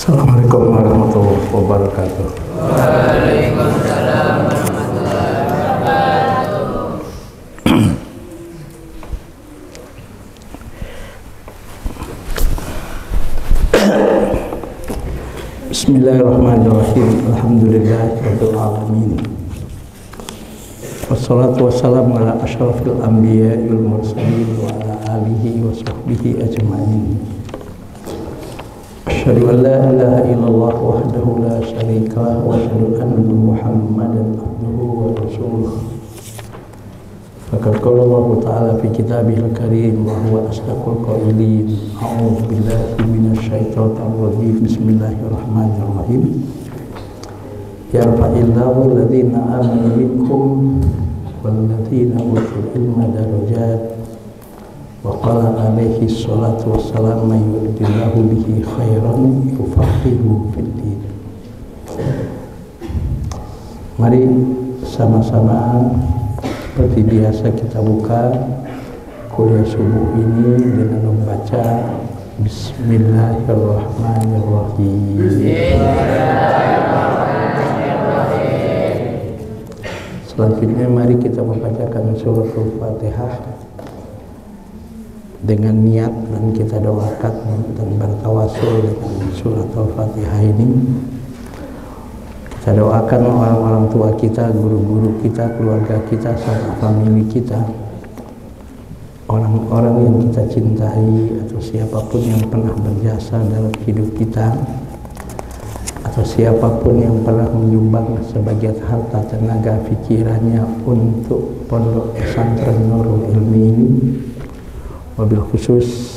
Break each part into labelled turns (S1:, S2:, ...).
S1: Assalamualaikum warahmatullahi wabarakatuh.
S2: Waalaikumsalam warahmatullahi wabarakatuh.
S1: Bismillahirrahmanirrahim. Alhamdulillahirabbil alamin. Wassalatu wassalamu ala asyrafil anbiya'i wal mursalin wa ala alihi wa sahbihi ajma'in. Asyhadu an la ilaha illallah wahdahu la syarika lah wa asyhadu anna Muhammadan abduhu wa rasuluh. Faqad qala Allah ta'ala fi kitabihil karim wa huwa asdaqul qailin. A'udzu billahi minasyaitonir rajim. Bismillahirrahmanirrahim. Yarfa'illahu alladhina amanu minkum walladzina utul ilma darajat. Wa qala alaihi salatu wassalam may yuridillahu bihi khairan yufaqihuhu fid din. Mari sama-sama seperti biasa kita buka kuliah subuh ini dengan membaca Bismillahirrahmanirrahim. Selanjutnya mari kita membacakan surah Al-Fatihah dengan niat dan kita doakan dan bertawasul dengan surah Al-Fatihah ini. Kita doakan orang-orang tua kita, guru-guru kita, keluarga kita, serta famili kita, orang-orang yang kita cintai atau siapapun yang pernah berjasa dalam hidup kita, atau siapapun yang pernah menyumbang sebagian harta, tenaga, pikirannya untuk pondok pesantren Nurul Ilmi ini. Wabil khusus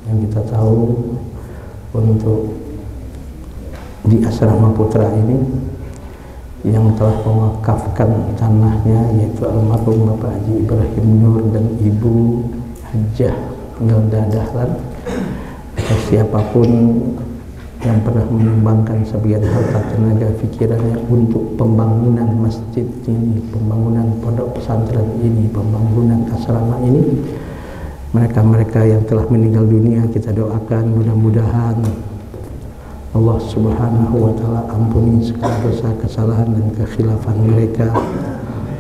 S1: yang kita tahu untuk di asrama putra ini yang telah mewakafkan tanahnya, yaitu almarhum Bapak Haji Ibrahim Nur dan Ibu Hajah Ngelda Dahlan, atau siapapun yang pernah menyumbangkan sebagian harta, tenaga, pikirannya untuk pembangunan masjid ini, pembangunan pondok pesantren ini, pembangunan asrama ini. Mereka-mereka yang telah meninggal dunia kita doakan mudah-mudahan Allah Subhanahu wa ta'ala ampuni segala dosa, kesalahan dan kekhilafan mereka.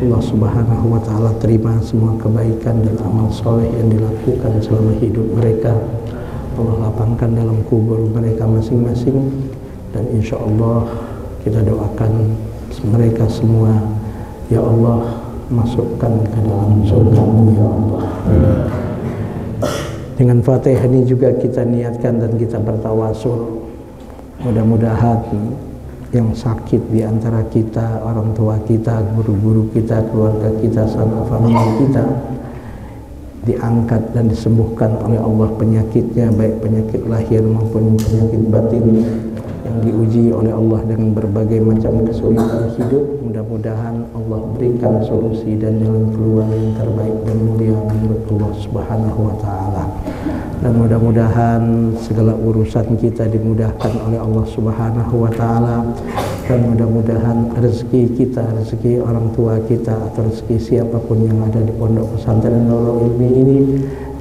S1: Allah Subhanahu wa ta'ala terima semua kebaikan dan amal soleh yang dilakukan selama hidup mereka. Allah lapangkan dalam kubur mereka masing-masing, dan insya Allah kita doakan mereka semua, ya Allah, masukkan ke dalam surga-Mu ya Allah. Dengan Fatihah ini juga kita niatkan dan kita bertawasul, mudah-mudahan yang sakit di antara kita, orang tua kita, guru-guru kita, keluarga kita, sanak famili kita, diangkat dan disembuhkan oleh Allah penyakitnya, baik penyakit lahir maupun penyakit batin yang diuji oleh Allah dengan berbagai macam kesulitan hidup. Mudah-mudahan Allah berikan solusi dan jalan keluar yang terbaik dan mulia menurut Allah Subhanahu wa ta'ala. Dan mudah-mudahan segala urusan kita dimudahkan oleh Allah Subhanahu wa ta'ala. Dan mudah-mudahan rezeki kita, rezeki orang tua kita, atau rezeki siapapun yang ada di pondok pesantren Nurul Ilmi ini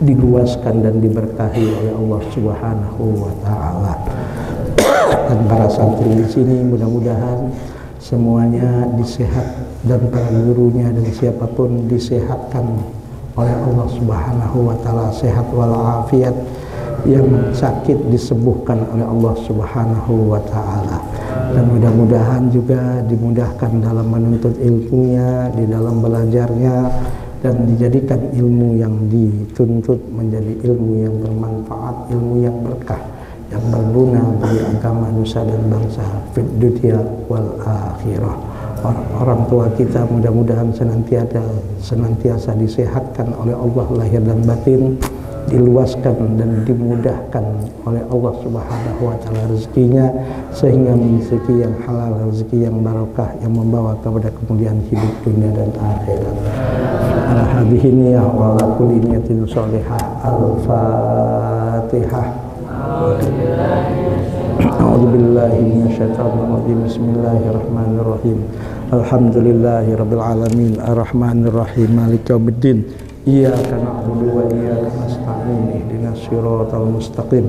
S1: diluaskan dan diberkahi oleh Allah Subhanahu wa ta'ala. Dan para santri di sini mudah-mudahan semuanya disehat, dan para gurunya dan siapapun disehatkan oleh Allah Subhanahu wa ta'ala, sehat walafiat, yang sakit disembuhkan oleh Allah Subhanahu wa ta'ala. Dan mudah-mudahan juga dimudahkan dalam menuntut ilmunya, di dalam belajarnya, dan dijadikan ilmu yang dituntut menjadi ilmu yang bermanfaat, ilmu yang berkah, yang berguna bagi agama, nusa dan bangsa, fid dunya wal akhirah. Orang tua kita mudah-mudahan senantiasa disehatkan oleh Allah lahir dan batin, diluaskan dan dimudahkan oleh Allah Subhanahu wa ta'ala rezekinya, sehingga rezeki yang halal, rezeki yang barokah, yang membawa kepada kemuliaan hidup dunia dan akhirat. Ala hadhihi niyyah wa ala kulli niyatin shalihah. Al-Fatihah. A'udzubillahi minasyaitonir rajim. Bismillahirrahmanirrahim. Alhamdulillahirabbil alamin, arrahmanir rahim, maliki yaumiddin. Iyyaka na'budu wa iyyaka nasta'in. Ihdinas siratal mustaqim.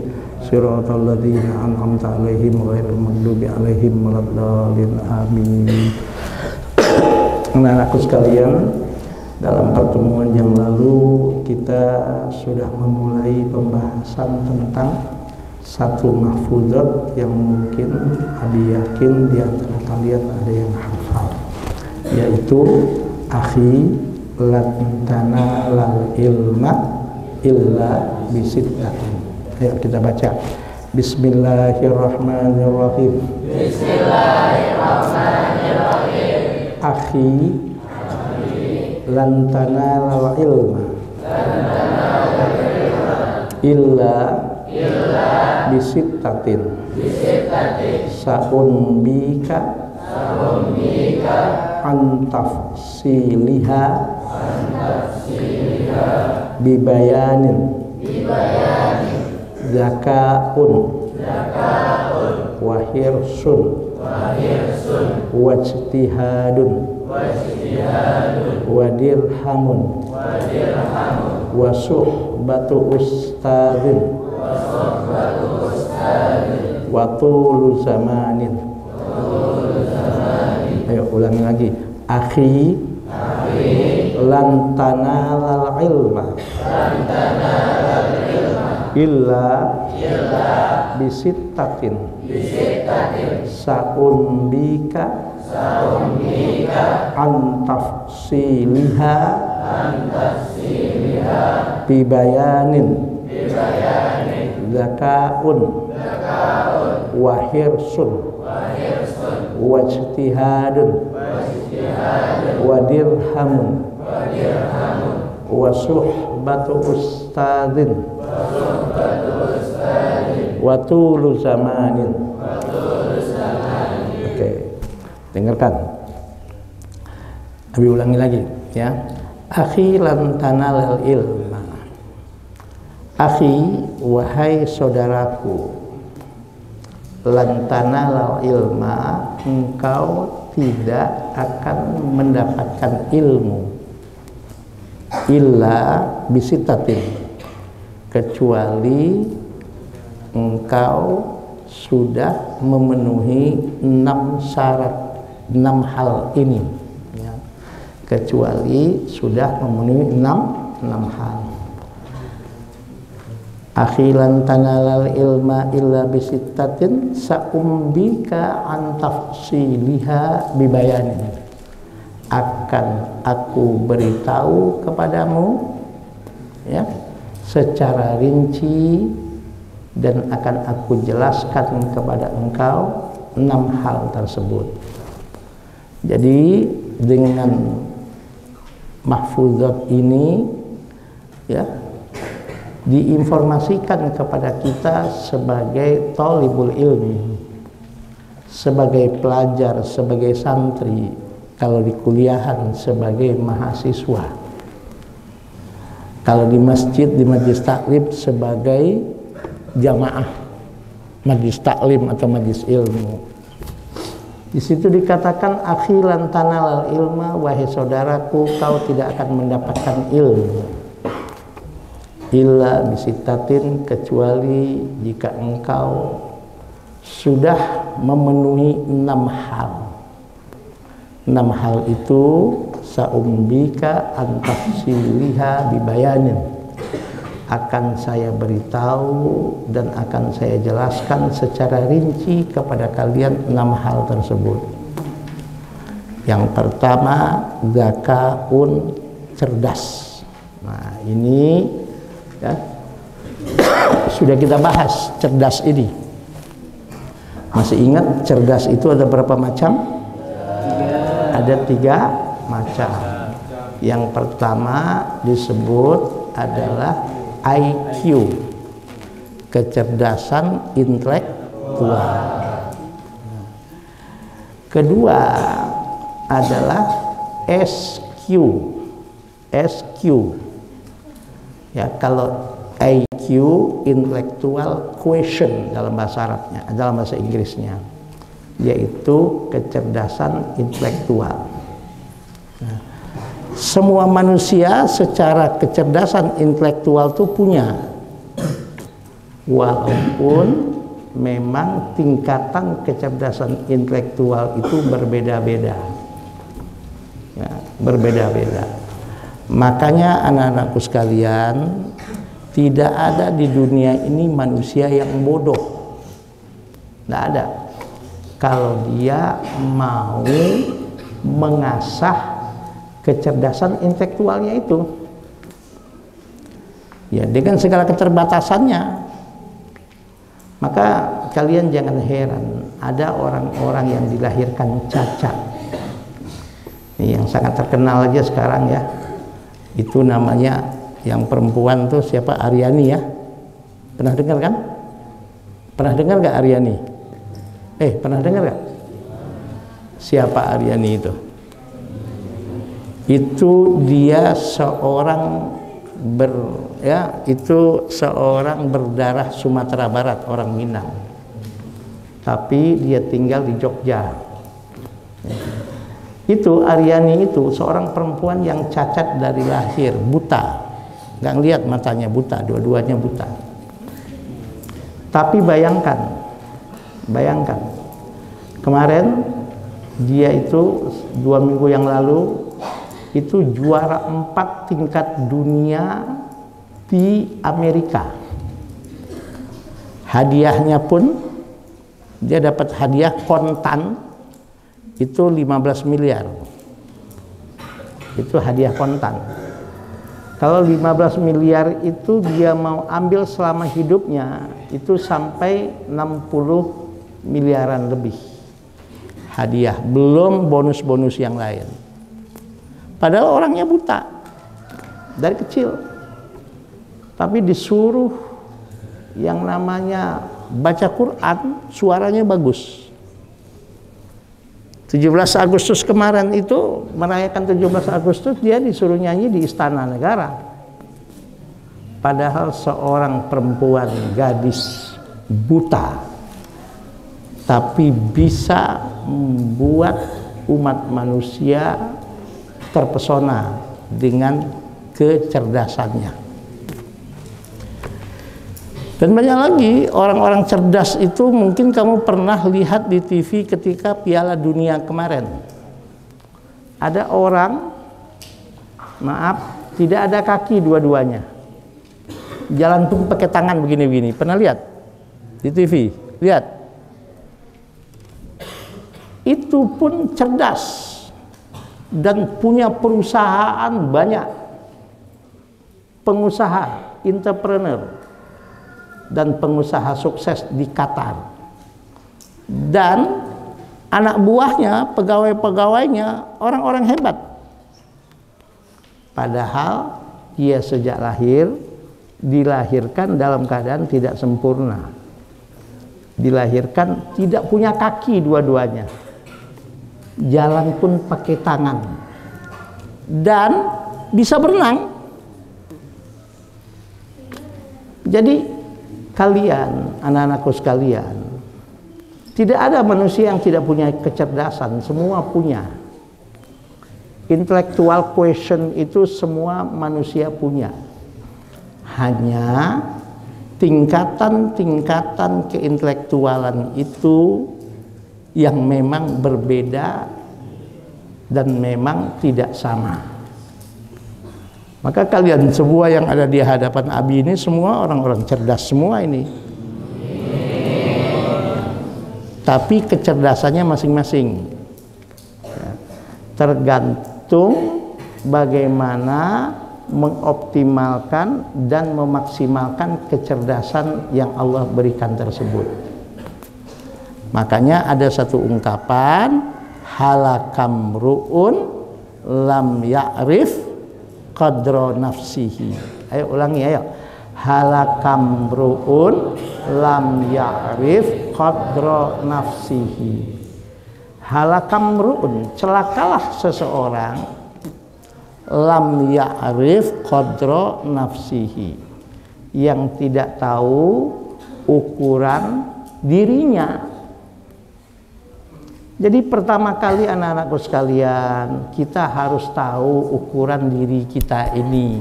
S1: siratal ladzina an'amta 'alaihim ghairil maghdubi 'alaihim waladdallin. Amin. Anak-anakku sekalian, dalam pertemuan yang lalu kita sudah memulai pembahasan tentang satu mahfuzat yang mungkin Abi yakin di antara kalian ada yang hafal, yaitu akhi lan tanalal ilma illa bisittatin. Ayo kita baca. Bismillahirrahmanirrahim. Bismillahirrahmanirrahim. Akhi lan tanalal ilma illa bisittatin. Sa'unbika antafsiliha bibayanin zakaun wahirsun wajtihadun wadirhamun wasuhbatu ustadin watulu zamanin. Ayo ulangi lagi. Akhi lan tanalal ilma illa bisittatin sa'unbika antafsiliha bibayanin zakaun wahirsun wajtihadun wadirhamun wasuhbatu ustadin watulu zamanin. Oke, dengarkan. Abi ulangi lagi ya. Akhi lan tanalal ilma. Akhi, wahai saudaraku, lan tanalal ilma, engkau tidak akan mendapatkan ilmu illa bisittatin, kecuali engkau sudah memenuhi 6 syarat, 6 hal ini ya. Kecuali sudah memenuhi 6 hal. Akhilan tanalal ilma illa bisittatin sa'umbika antafsiliha bibayanin. Akan aku beritahu kepadamu ya, secara rinci, dan akan aku jelaskan kepada engkau 6 hal tersebut. Jadi dengan mahfuzat ini ya, diinformasikan kepada kita sebagai thalibul ilmi, sebagai pelajar, sebagai santri, kalau di kuliahan sebagai mahasiswa, kalau di masjid, di majlis taklim sebagai jamaah majlis taklim atau majlis ilmu. Di situ dikatakan akhilan tanalal ilma, wahai saudaraku, kau tidak akan mendapatkan ilmu illa bisittatin, kecuali jika engkau sudah memenuhi 6 hal. 6 hal itu sa'umbika antafsiliha bibayanin, akan saya beritahu dan akan saya jelaskan secara rinci kepada kalian 6 hal tersebut. Yang pertama, zakaun, cerdas. Nah ini ya, sudah kita bahas cerdas ini. Masih ingat cerdas itu ada berapa macam? Ada 3 macam. Yang pertama disebut adalah IQ, kecerdasan intelektual. Kedua adalah SQ. Ya, kalau IQ intellectual quotient dalam bahasa Arabnya, dalam bahasa Inggrisnya, yaitu kecerdasan intelektual. Nah, semua manusia secara kecerdasan intelektual itu punya. walaupun memang tingkatan kecerdasan intelektual itu berbeda-beda, ya, berbeda-beda. Makanya anak-anakku sekalian, tidak ada di dunia ini manusia yang bodoh, tidak ada. Kalau dia mau mengasah kecerdasan intelektualnya itu, ya dengan segala keterbatasannya. Maka kalian jangan heran ada orang-orang yang dilahirkan cacat. Ini yang sangat terkenal aja sekarang ya. Itu namanya yang perempuan tuh siapa? Aryani ya. Pernah dengar kan? Pernah dengar gak Aryani? Pernah dengar gak? Siapa Aryani itu? Itu dia seorang seorang berdarah Sumatera Barat, orang Minang. Tapi dia tinggal di Jogja. Itu Aryani itu seorang perempuan yang cacat dari lahir, buta. Nggak ngeliat matanya, buta, dua-duanya buta. Tapi bayangkan, kemarin dia itu 2 minggu yang lalu itu juara 4 tingkat dunia di Amerika. Hadiahnya pun dia dapat hadiah kontan itu 15 miliar. Itu hadiah kontan. Kalau 15 miliar itu dia mau ambil selama hidupnya, itu sampai 60 miliaran lebih hadiah, belum bonus-bonus yang lain. Padahal orangnya buta dari kecil, tapi disuruh yang namanya baca Quran, suaranya bagus. 17 Agustus kemarin itu, merayakan 17 Agustus, dia disuruh nyanyi di Istana Negara. Padahal seorang perempuan gadis buta, tapi bisa membuat umat manusia terpesona dengan kecerdasannya. Dan banyak lagi orang-orang cerdas itu mungkin kamu pernah lihat di TV ketika Piala Dunia kemarin. Ada orang, maaf, tidak ada kaki dua-duanya. Jalan pun pakai tangan begini-begini. Pernah lihat di TV? Lihat. Itu pun cerdas dan punya perusahaan banyak, pengusaha, entrepreneur, dan pengusaha sukses di Qatar. Dan anak buahnya, pegawai-pegawainya, orang-orang hebat. Padahal dia sejak lahir dilahirkan dalam keadaan tidak sempurna. Dilahirkan tidak punya kaki dua-duanya. Jalan pun pakai tangan. Dan bisa berenang. Jadi kalian, anak-anakku sekalian, tidak ada manusia yang tidak punya kecerdasan, semua punya. Intellectual quotient itu semua manusia punya. Hanya tingkatan-tingkatan keintelektualan itu yang memang berbeda dan memang tidak sama. Maka kalian semua yang ada di hadapan Abi ini semua orang-orang cerdas semua ini. Tapi kecerdasannya masing-masing. Tergantung bagaimana mengoptimalkan dan memaksimalkan kecerdasan yang Allah berikan tersebut. Makanya ada satu ungkapan, halakam ru'un lam ya'rif qadra nafsihi. Ayo ulangi, ayo. Halakam ru'un lam ya'rif qadra nafsihi. Halakam ru'un, celakalah seseorang, lam ya'rif qadra nafsihi, yang tidak tahu ukuran dirinya. Jadi pertama kali anak-anakku sekalian, kita harus tahu ukuran diri kita ini.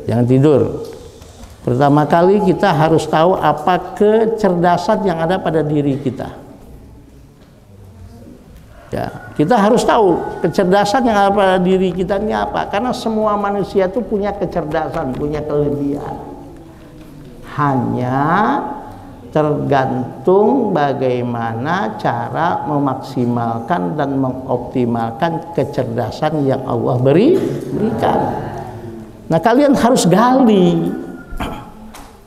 S1: Jangan tidur. Pertama kali kita harus tahu apa kecerdasan yang ada pada diri kita. Ya, kita harus tahu kecerdasan yang ada pada diri kita ini apa. Karena semua manusia itu punya kecerdasan, punya kelebihan. Hanya tergantung bagaimana cara memaksimalkan dan mengoptimalkan kecerdasan yang Allah berikan. Nah, kalian harus gali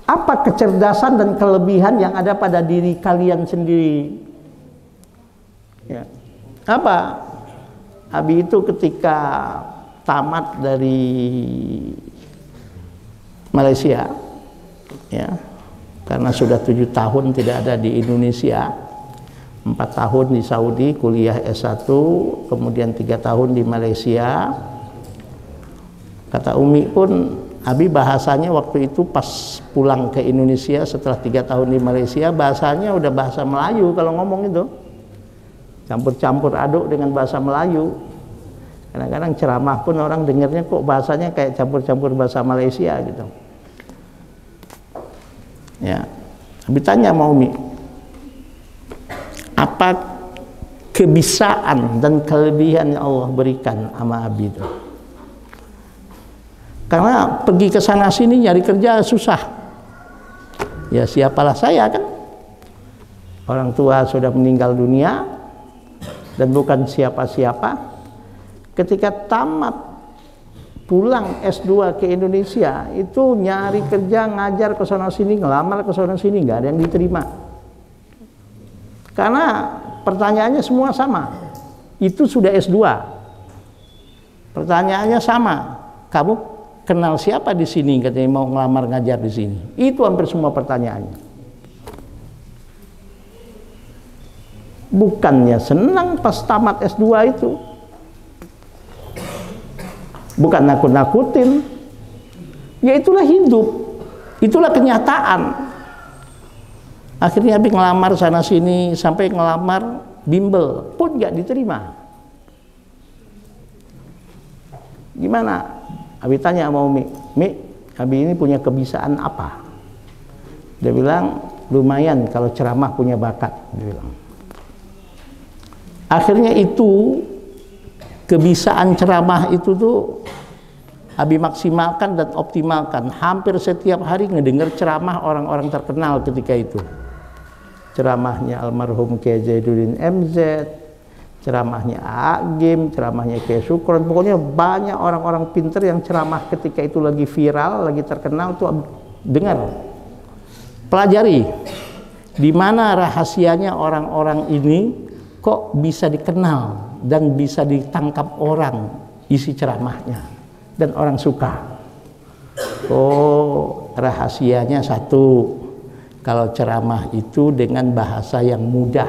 S1: apa kecerdasan dan kelebihan yang ada pada diri kalian sendiri. Ya. Apa? Abi itu ketika tamat dari Malaysia, ya, karena sudah 7 tahun tidak ada di Indonesia, 4 tahun di Saudi kuliah S1, kemudian 3 tahun di Malaysia. Kata Umi pun, Abi bahasanya waktu itu pas pulang ke Indonesia setelah 3 tahun di Malaysia, bahasanya udah bahasa Melayu kalau ngomong itu. Campur-campur aduk dengan bahasa Melayu. Kadang-kadang ceramah pun orang dengarnya kok bahasanya kayak campur-campur bahasa Malaysia gitu. Ya. Abi tanya sama Umi, apa kebisaan dan kelebihan yang Allah berikan sama Abi itu? Karena pergi ke sana sini nyari kerja susah. Ya siapalah saya kan. Orang tua sudah meninggal dunia dan bukan siapa-siapa. Ketika tamat pulang S2 ke Indonesia, itu nyari kerja, ngajar ke sana sini, ngelamar ke sana sini, nggak ada yang diterima. Karena pertanyaannya semua sama. Itu sudah S2. Pertanyaannya sama. Kamu kenal siapa di sini katanya mau ngelamar ngajar di sini? Itu hampir semua pertanyaannya. Bukannya senang pas tamat S2 itu. Bukan nakut-nakutin. Ya itulah hidup. Itulah kenyataan. Akhirnya Abi ngelamar sana sini sampai ngelamar bimbel pun nggak diterima. Gimana? Abi tanya sama Umi, Mi, Abi ini punya kebisaan apa? Dia bilang, lumayan kalau ceramah punya bakat. Dia bilang. Akhirnya itu, kebisaan ceramah itu tuh Abi maksimalkan dan optimalkan. Hampir setiap hari ngedengar ceramah orang-orang terkenal ketika itu. Ceramahnya almarhum Kiai Zaiduddin MZ, ceramahnya Agim, ceramahnya Kiai Sukron, pokoknya banyak orang-orang pinter yang ceramah ketika itu lagi viral, lagi terkenal tuh dengar. Pelajari di mana rahasianya orang-orang ini kok bisa dikenal dan bisa ditangkap orang isi ceramahnya dan orang suka. Oh, rahasianya satu, kalau ceramah itu dengan bahasa yang mudah.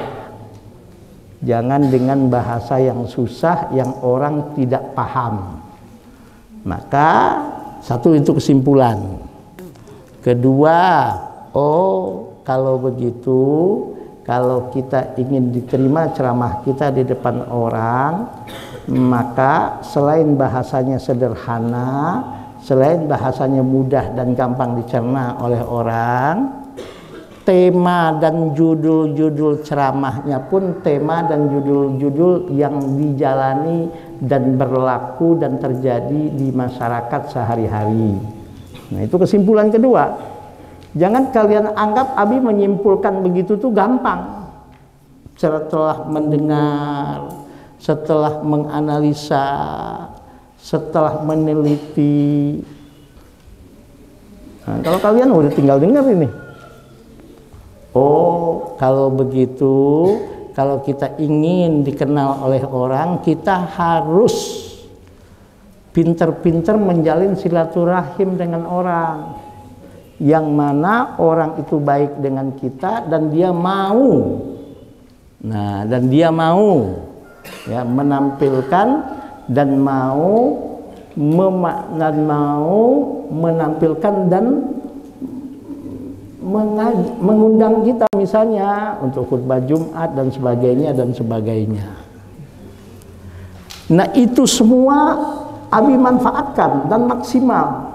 S1: Jangan dengan bahasa yang susah yang orang tidak paham. Maka satu itu kesimpulan. Kedua, oh kalau begitu, kalau kita ingin diterima ceramah kita di depan orang, maka selain bahasanya sederhana, selain bahasanya mudah dan gampang dicerna oleh orang, tema dan judul-judul ceramahnya pun tema dan judul-judul yang dijalani dan berlaku dan terjadi di masyarakat sehari-hari. Nah, itu kesimpulan kedua. Jangan kalian anggap Abi menyimpulkan begitu tuh gampang. Setelah mendengar, setelah menganalisa, setelah meneliti. Nah, kalau kalian udah tinggal dengar ini. Oh, kalau begitu, kalau kita ingin dikenal oleh orang, kita harus pinter-pinter menjalin silaturahim dengan orang. Yang mana orang itu baik dengan kita dan dia mau. Nah, dan dia mau ya menampilkan dan mau menampilkan dan mengundang kita misalnya untuk khutbah Jumat dan sebagainya dan sebagainya. Nah, itu semua Abi manfaatkan dan maksimal.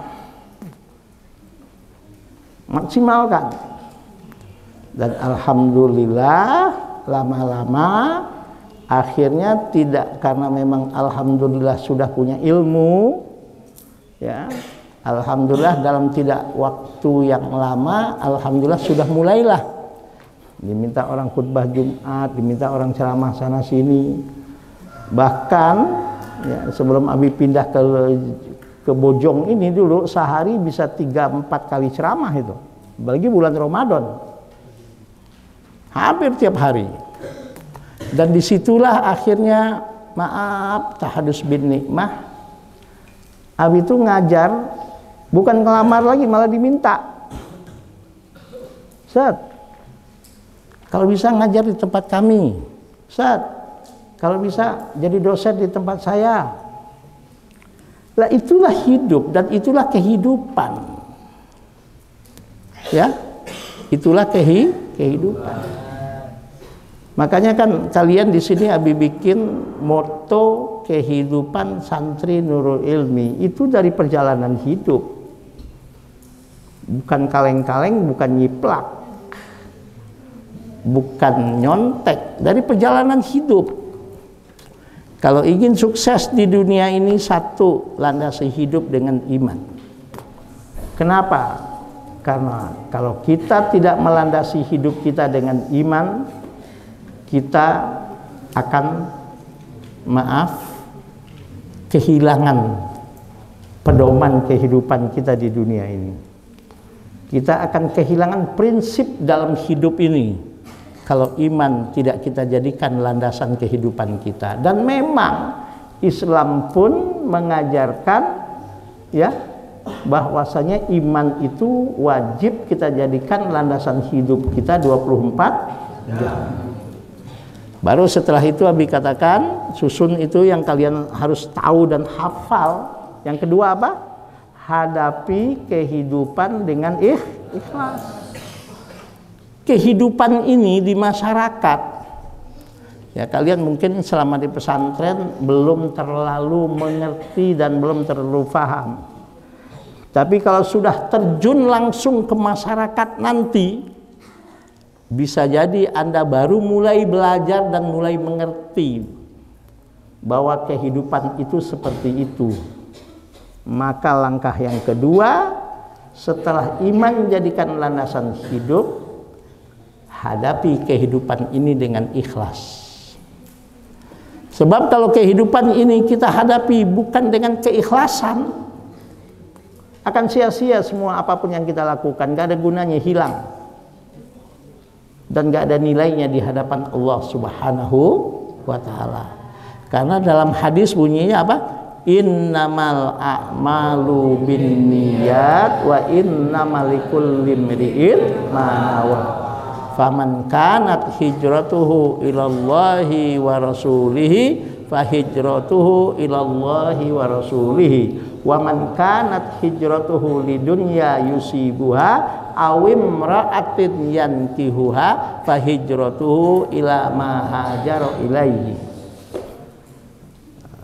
S1: maksimalkan. Dan alhamdulillah lama-lama akhirnya tidak karena memang alhamdulillah sudah punya ilmu, ya. Alhamdulillah dalam tidak waktu yang lama, alhamdulillah sudah mulailah diminta orang khutbah Jumat, diminta orang ceramah sana sini. Bahkan ya, sebelum Abi pindah ke Bojong ini dulu sehari bisa 3-4 kali ceramah itu. Apalagi bulan Ramadan. Hampir tiap hari. Dan disitulah akhirnya maaf tahadus bin nikmah. Abi itu ngajar bukan ngelamar lagi, malah diminta. Ustaz, kalau bisa ngajar di tempat kami. Ustaz, kalau bisa jadi dosen di tempat saya. Lah itulah hidup dan itulah kehidupan. Ya, itulah kehidupan. Makanya kan kalian di sini Abi bikin moto kehidupan santri Nurul Ilmi itu dari perjalanan hidup. Bukan kaleng-kaleng, bukan nyiplak, bukan nyontek, dari perjalanan hidup. Kalau ingin sukses di dunia ini, satu, landasi hidup dengan iman. Kenapa? Karena kalau kita tidak melandasi hidup kita dengan iman, kita akan kehilangan pedoman kehidupan kita di dunia ini. Kita akan kehilangan prinsip dalam hidup ini kalau iman tidak kita jadikan landasan kehidupan kita. Dan memang Islam pun mengajarkan ya bahwasanya iman itu wajib kita jadikan landasan hidup kita 24 jam. Baru setelah itu Abi katakan susun itu yang kalian harus tahu dan hafal. Yang kedua apa? Hadapi kehidupan dengan ikhlas. Kehidupan ini di masyarakat, ya kalian mungkin selama di pesantren belum terlalu mengerti dan belum terlalu paham. Tapi kalau sudah terjun langsung ke masyarakat nanti, bisa jadi Anda baru mulai belajar dan mulai mengerti bahwa kehidupan itu seperti itu. Maka langkah yang kedua, setelah iman jadikan landasan hidup, hadapi kehidupan ini dengan ikhlas. Sebab kalau kehidupan ini kita hadapi bukan dengan keikhlasan, akan sia-sia semua apapun yang kita lakukan, gak ada gunanya, hilang. Dan gak ada nilainya di hadapan Allah Subhanahu wa ta'ala. Karena dalam hadis bunyinya apa? Innamal a'malu binniyat wa innamal likulli imri'in ma nawa. Faman kanat hijratuhu ilallahi wa rasulihi fa hijratuhu ilallahi wa rasulihi. Wa man kanat hijratuhu lidunya yusibuha aw imra'atin yankihuha fa hijratuhu ila ma hajara ilaihi.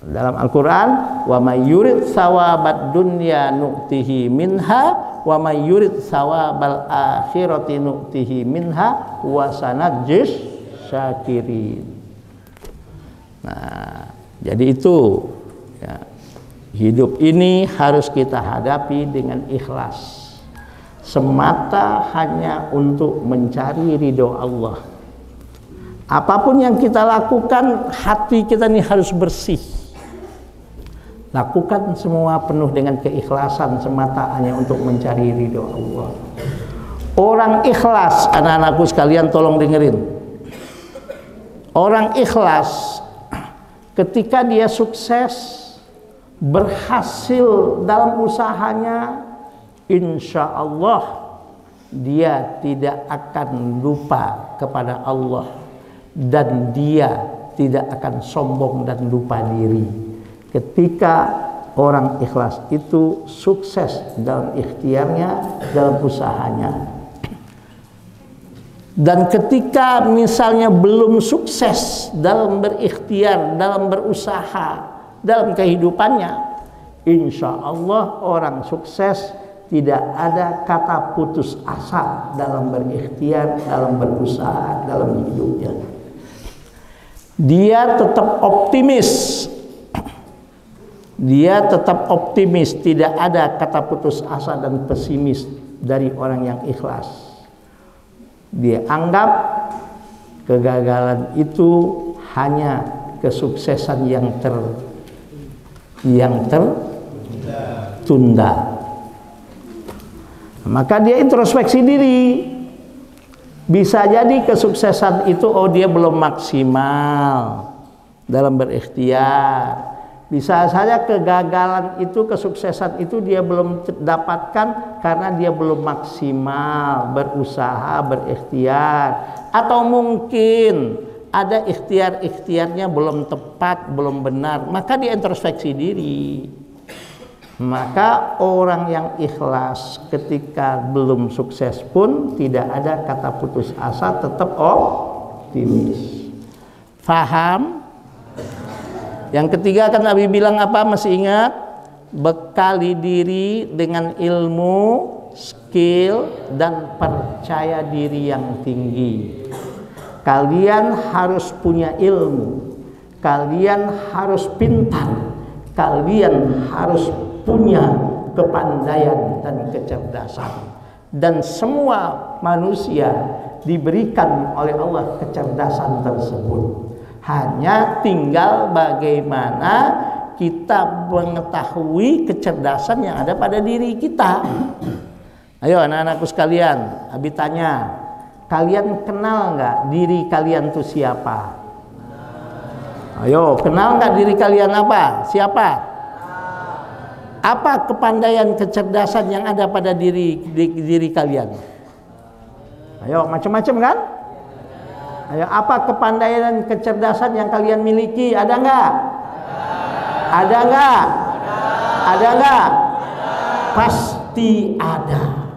S1: Dalam Al-Quran, wa may yurid sawabad dunya nu'tihi minha wa may yurid sawabal akhirati nu'tihi minha wa sanajzis syakirin. Nah, jadi itu ya, hidup ini harus kita hadapi dengan ikhlas, semata hanya untuk mencari ridho Allah. Apapun yang kita lakukan, hati kita ini harus bersih. Lakukan semua penuh dengan keikhlasan, semata hanya untuk mencari ridho Allah. Orang ikhlas, anak-anakku sekalian tolong dengerin. Orang ikhlas ketika dia sukses, berhasil dalam usahanya, insya Allah dia tidak akan lupa kepada Allah dan dia tidak akan sombong dan lupa diri. Ketika orang ikhlas itu sukses dalam ikhtiarnya, dalam usahanya. Dan ketika misalnya belum sukses dalam berikhtiar, dalam berusaha, dalam kehidupannya, insya Allah orang sukses tidak ada kata putus asa dalam berikhtiar, dalam berusaha, dalam hidupnya. Dia tetap optimis. Dia tetap optimis, tidak ada kata putus asa dan pesimis dari orang yang ikhlas. Dia anggap kegagalan itu hanya kesuksesan yang tertunda. Maka dia introspeksi diri. Bisa jadi kesuksesan itu dia belum maksimal dalam berikhtiar. Bisa saja kegagalan itu, kesuksesan itu dia belum dapatkan karena dia belum maksimal berusaha, berikhtiar. Atau mungkin ada ikhtiar-ikhtiarnya belum tepat, belum benar. Maka dia introspeksi diri. Maka orang yang ikhlas ketika belum sukses pun tidak ada kata putus asa, tetap optimis. Faham? Yang ketiga kan Nabi bilang apa? Masih ingat? Bekali diri dengan ilmu, skill, dan percaya diri yang tinggi. Kalian harus punya ilmu, kalian harus pintar, kalian harus punya kepandaian dan kecerdasan. Dan semua manusia diberikan oleh Allah kecerdasan tersebut. Hanya tinggal bagaimana kita mengetahui kecerdasan yang ada pada diri kita. Ayo anak-anakku sekalian, Abi tanya, kalian kenal nggak diri kalian itu siapa? Ayo, kenal nggak diri kalian apa? Siapa? Apa kepandaian kecerdasan yang ada pada diri kalian? Ayo, macam-macam kan? Ayo, apa kepandaian dan kecerdasan yang kalian miliki? Ada nggak? Ada nggak? Ada nggak? Pasti ada.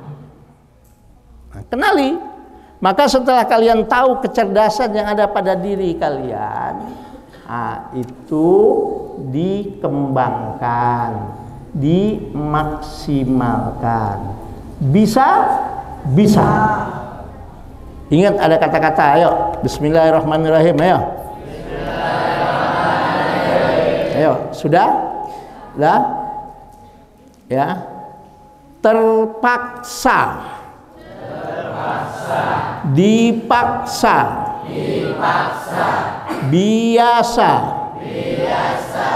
S1: Nah, kenali. Maka setelah kalian tahu kecerdasan yang ada pada diri kalian, itu dikembangkan, dimaksimalkan. Bisa? Bisa. Ingat ada kata-kata, ayo. Bismillahirrahmanirrahim, ayo. Bismillahirrahmanirrahim. Ayo, sudah? Sudah? Ya. Terpaksa. Terpaksa. Dipaksa. Dipaksa. Biasa. Biasa.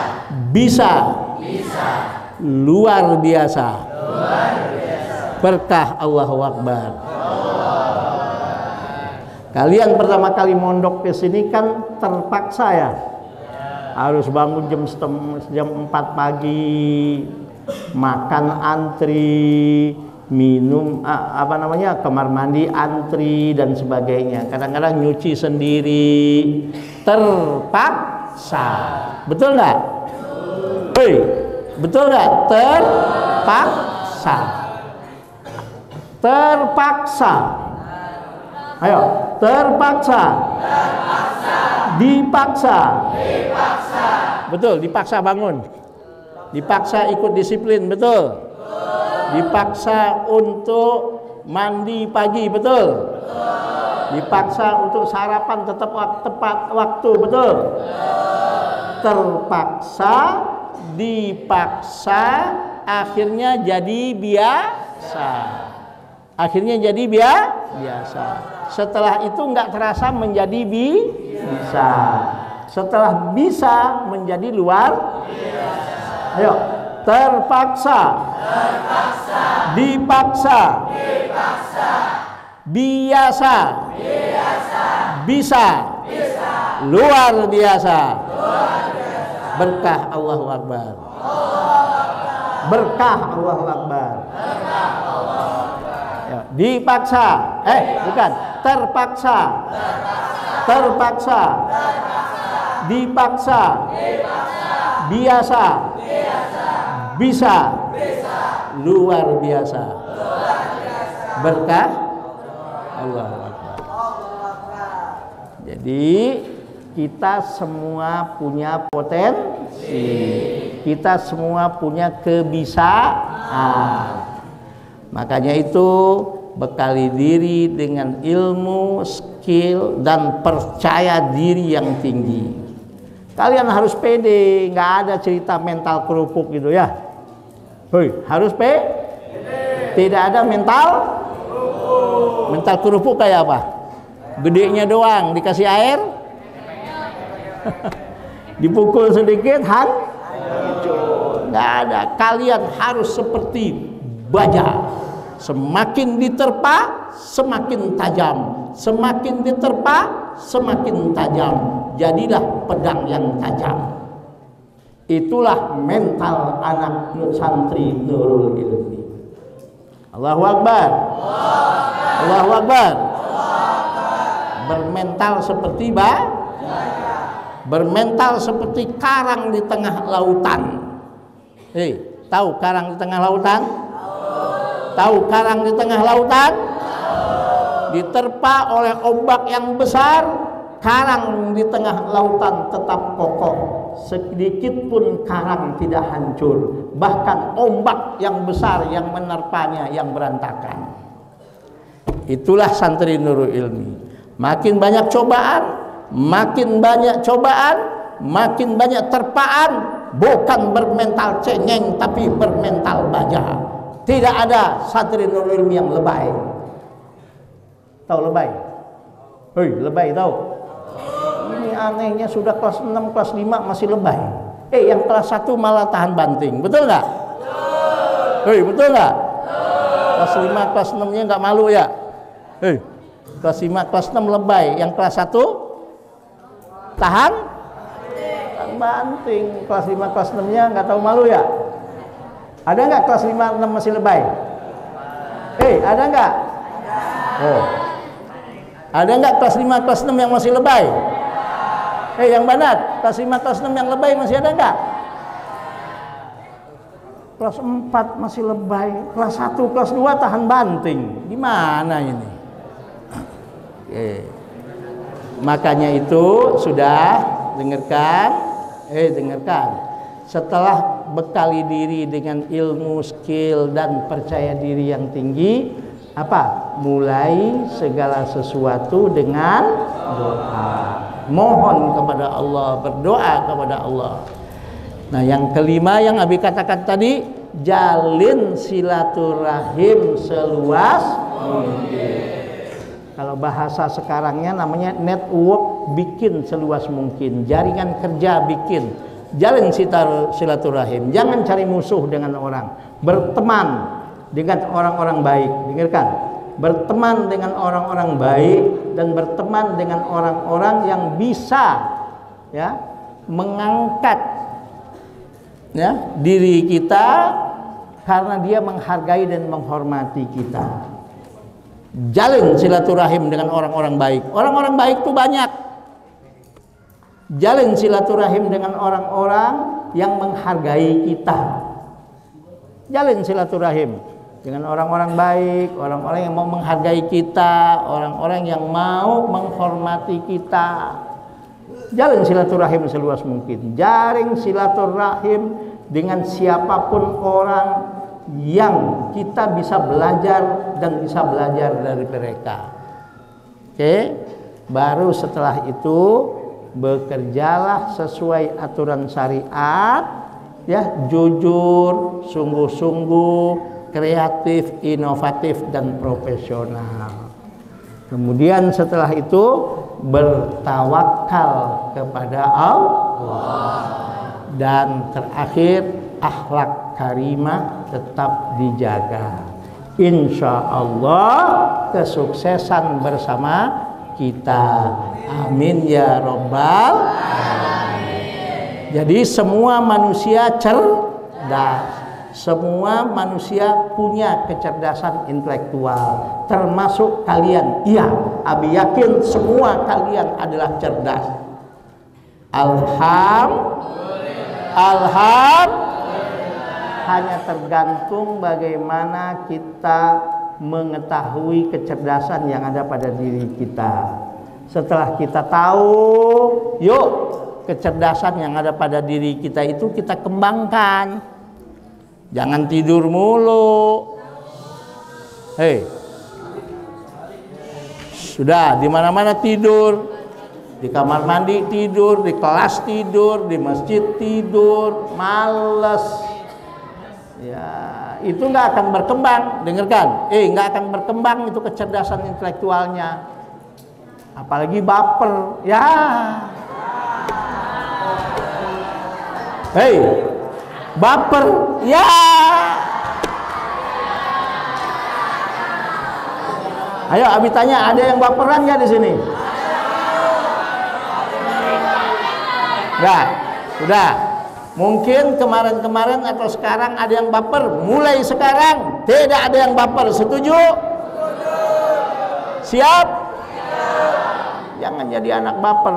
S1: Bisa. Bisa. Luar biasa. Luar biasa. Berkah Allahu Akbar. Kalian pertama kali mondok ke sini kan terpaksa ya. Harus bangun jam 4 pagi, makan antri, minum kamar mandi antri dan sebagainya. Kadang-kadang nyuci sendiri. Terpaksa. Betul nggak? Hei, betul nggak? Terpaksa. Terpaksa. Ayo, terpaksa. Terpaksa. Dipaksa. Dipaksa. Betul, dipaksa bangun. Dipaksa ikut disiplin, betul. Dipaksa untuk mandi pagi, betul. Dipaksa untuk sarapan tepat waktu, betul. Terpaksa, dipaksa, akhirnya jadi biasa. Akhirnya jadi biasa. Setelah itu nggak terasa menjadi bisa. Setelah bisa menjadi luar biasa. Ayo, terpaksa. Terpaksa. Dipaksa. Dipaksa. Biasa. Biasa. Bisa. Bisa. Luar biasa. Luar biasa. Berkah Allahu Akbar. Berkah Allahu Akbar. Berkah Allahu Akbar. Ya, dipaksa. Bukan. Terpaksa. Terpaksa. Terpaksa. Dipaksa. Dipaksa. Biasa. Biasa. Bisa. Bisa. Luar biasa. Luar biasa. Berkah Allahu Akbar. Jadi kita semua punya potensi. Kita semua punya kebisaan. Makanya itu bekali diri dengan ilmu, skill, dan percaya diri yang tinggi. Kalian harus pede, nggak ada cerita mental kerupuk gitu ya. Hoi, harus pede. Tidak ada mental kerupuk kayak apa? Gedenya doang, dikasih air, dipukul sedikit, hancur. Nggak ada. Kalian harus seperti baja. Semakin diterpa, semakin tajam. Semakin diterpa, semakin tajam. Jadilah pedang yang tajam. Itulah mental anak santri Nurul Ilmi. Allahu Akbar. Allahu Akbar. Bermental seperti bermental seperti karang di tengah lautan. Tahu karang di tengah lautan? Tahu karang di tengah lautan? Diterpa oleh ombak yang besar, karang di tengah lautan tetap kokoh. Sedikit pun karang tidak hancur. Bahkan ombak yang besar yang menerpanya yang berantakan. Itulah santri Nurul Ilmi. Makin banyak cobaan, makin banyak terpaan. Bukan bermental cengeng, tapi bermental baja. Tidak ada santri Nurul Ilmi yang lebay. Tahu lebay? Hei, lebay tahu? Ini anehnya sudah kelas 6, kelas 5 masih lebay. Yang kelas 1 malah tahan banting. Betul nggak? Hei, betul nggak? Kelas 5, kelas 6-nya nggak malu ya? Hei, kelas 5, kelas 6 lebay. Yang kelas 1 tahan banting. Kelas 5, kelas 6-nya nggak tahu malu ya? Ada nggak kelas 5, 6 masih lebay? Ada nggak? Oh, ada nggak kelas 5, kelas 6 yang masih lebay? Yang banat, kelas 5, kelas 6 yang lebay masih ada nggak? Kelas 4 masih lebay, kelas 1, kelas 2 tahan banting. Gimana ini? Makanya itu sudah dengarkan, dengarkan. Setelah bekali diri dengan ilmu, skill, dan percaya diri yang tinggi, apa? Mulai segala sesuatu dengan doa. Mohon kepada Allah, berdoa kepada Allah. Nah, yang kelima yang Abi katakan tadi, jalin silaturahim seluas mungkin. Kalau bahasa sekarangnya namanya network, bikin seluas mungkin. Jaringan kerja bikin. Jalin silaturahim. Jangan cari musuh dengan orang. Berteman dengan orang-orang baik. Dengarkan. Berteman dengan orang-orang baik dan berteman dengan orang-orang yang bisa mengangkat diri kita karena dia menghargai dan menghormati kita. Jalin silaturahim dengan orang-orang baik. Orang-orang baik itu banyak. Jalin silaturahim dengan orang-orang yang menghargai kita. Jalin silaturahim dengan orang-orang baik, orang-orang yang mau menghargai kita, orang-orang yang mau menghormati kita. Jalin silaturahim seluas mungkin. Jaring silaturahim dengan siapapun orang yang kita bisa belajar dan bisa belajar dari mereka. Baru setelah itu bekerjalah sesuai aturan syariat, jujur, sungguh-sungguh, kreatif, inovatif, dan profesional. Kemudian setelah itu bertawakal kepada Allah. Dan terakhir, akhlak karimah tetap dijaga. Insya Allah kesuksesan bersama kita. Amin ya Rabbal alamin. Jadi semua manusia cerdas. Semua manusia punya kecerdasan intelektual, termasuk kalian. Iya, Abi yakin semua kalian adalah cerdas. Hanya tergantung bagaimana kita mengetahui kecerdasan yang ada pada diri kita. Setelah kita tahu, yuk kecerdasan yang ada pada diri kita itu kita kembangkan. Jangan tidur mulu. Hei, sudah di mana-mana tidur, di kamar mandi tidur, di kelas tidur, di masjid tidur, males. Ya, itu nggak akan berkembang. Dengarkan, nggak akan berkembang itu kecerdasan intelektualnya. Apalagi baper, ya. Hei, baper, ya. Ayo, Abi tanya, ada yang baperan nggak di sini? Enggak, sudah. Mungkin kemarin-kemarin atau sekarang ada yang baper. Mulai sekarang tidak ada yang baper. Setuju? Siap? Jangan jadi anak baper.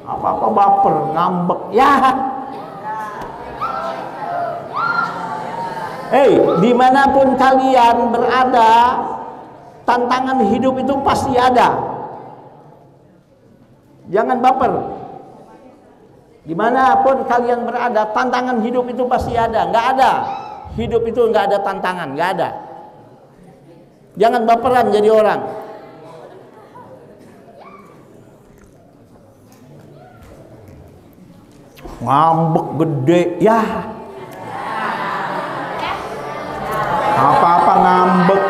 S1: Apa-apa baper, ngambek. Ya. Hei, dimanapun kalian berada, tantangan hidup itu pasti ada. Jangan baper. Dimanapun kalian berada, tantangan hidup itu pasti ada. Nggak ada hidup itu nggak ada tantangan, nggak ada. Jangan baperan jadi orang. Ngambek gede, ya. Apa-apa ngambek.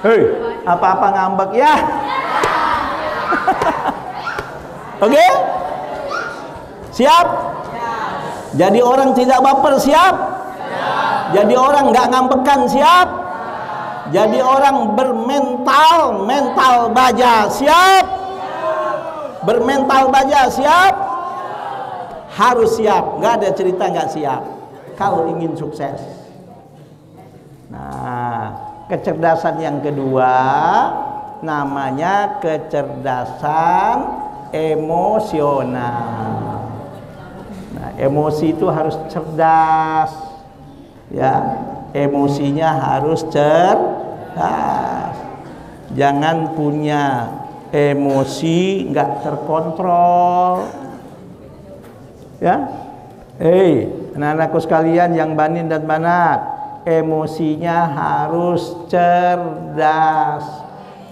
S1: Hei, apa-apa ngambek, ya. Oke? Siap? Jadi orang tidak baper, siap? Jadi orang nggak ngambekan, siap? Jadi orang mental baja, siap? Bermental baja, siap? Harus siap, nggak ada cerita nggak siap kalau ingin sukses. Nah, kecerdasan yang kedua namanya kecerdasan emosional. Nah, emosi itu harus cerdas, ya. Emosinya harus cerdas. Jangan punya emosi nggak terkontrol, ya. Anak-anakku sekalian yang banin dan banat, emosinya harus cerdas.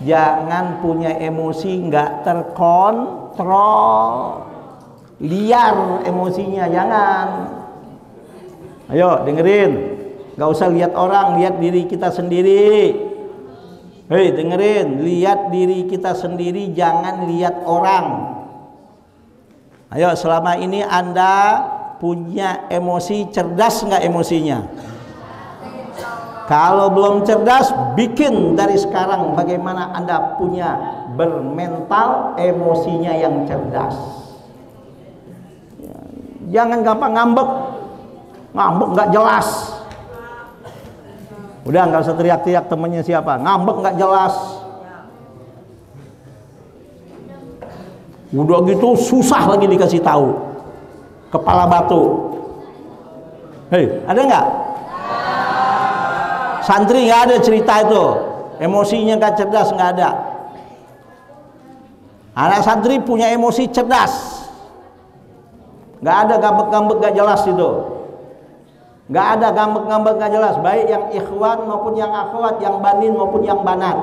S1: Jangan punya emosi nggak terkontrol, liar emosinya, jangan. Ayo dengerin, nggak usah lihat orang, lihat diri kita sendiri. Hei, dengerin, lihat diri kita sendiri, jangan lihat orang. Ayo, selama ini Anda punya emosi, cerdas nggak emosinya? Kalau belum cerdas, bikin dari sekarang bagaimana Anda punya bermental emosinya yang cerdas. Jangan gampang ngambek, ngambek nggak jelas. Udah nggak usah teriak-teriak temennya siapa, ngambek nggak jelas. Udah gitu susah lagi dikasih tahu, kepala batu. Hei, ada nggak? Santri nggak ada cerita itu, emosinya nggak cerdas, nggak ada. Anak santri punya emosi cerdas, nggak ada ngambek-ngambek nggak jelas itu, nggak ada ngambek-ngambek nggak jelas, baik yang ikhwan maupun yang akhwat, yang banin maupun yang banat,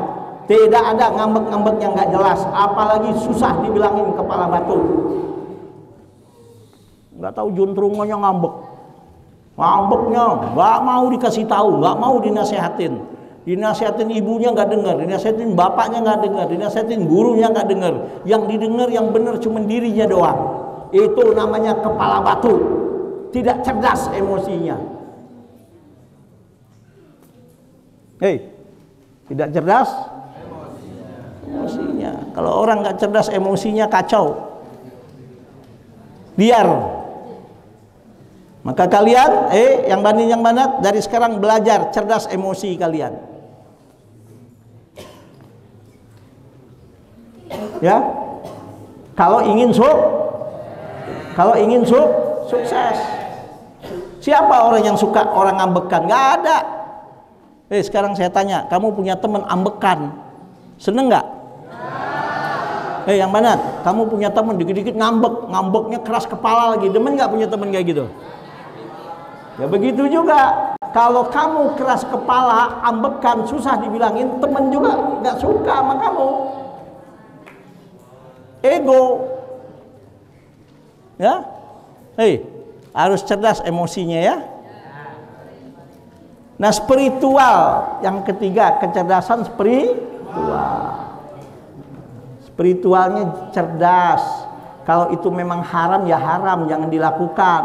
S1: tidak ada ngambek-ngambek yang nggak jelas, apalagi susah dibilangin kepala batu. Nggak tahu juntrungannya ngambek. Ngambeknya nggak mau dikasih tahu, nggak mau dinasehatin. Dinasehatin ibunya nggak dengar, dinasehatin bapaknya nggak dengar, dinasehatin gurunya nggak dengar. Yang didengar yang benar cuma dirinya doang. Itu namanya kepala batu, tidak cerdas emosinya. Tidak cerdas emosinya. Kalau orang nggak cerdas emosinya kacau, liar. Maka kalian, yang banin yang banat, dari sekarang belajar cerdas emosi kalian. Ya, kalau ingin sukses. Siapa orang yang suka orang ambekan? Gak ada. Sekarang saya tanya, kamu punya teman ambekan, seneng nggak? Yang banat, kamu punya teman dikit-dikit ngambeknya keras kepala lagi, demen nggak punya teman kayak gitu? Ya begitu juga. kalau kamu keras kepala, ambekan, susah dibilangin, temen juga nggak suka sama kamu. Ego, ya, harus cerdas emosinya ya. Nah, spiritual yang ketiga, kecerdasan spiritual. Spiritualnya cerdas. Kalau itu memang haram ya haram, jangan dilakukan.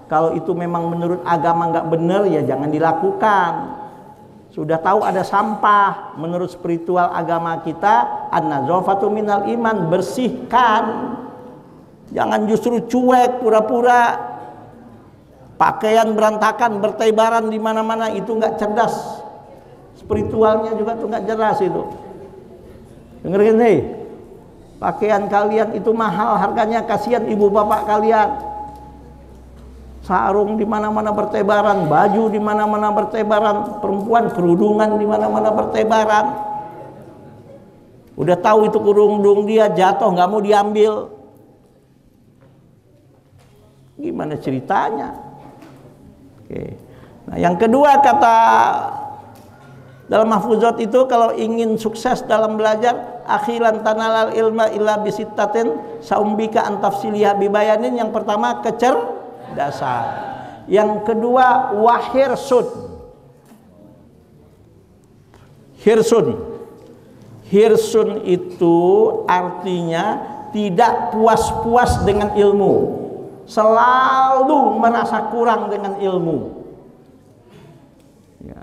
S1: Kalau itu memang menurut agama nggak benar ya jangan dilakukan. Sudah tahu ada sampah, menurut spiritual agama kita, an-nazafatu minal iman, bersihkan. Jangan justru cuek, pura-pura. Pakaian berantakan, bertebaran di mana-mana, itu nggak cerdas. Spiritualnya juga tuh nggak jelas itu. Dengerin nih, pakaian kalian itu mahal harganya, kasihan ibu bapak kalian. Sarung di mana-mana bertebaran, baju di mana-mana bertebaran, perempuan kerudungan di mana-mana bertebaran. Udah tahu itu kerudung dia jatuh, nggak mau diambil. Gimana ceritanya? Oke. Nah, yang kedua kata dalam mahfuzat itu, kalau ingin sukses dalam belajar, akhilan tanalal ilma illa bisittatin saumbika antafsiliyah bibayanin. Yang pertama kecerdasan, yang kedua wahirsun. Hirsun itu artinya tidak puas-puas dengan ilmu, selalu merasa kurang dengan ilmu. Ya.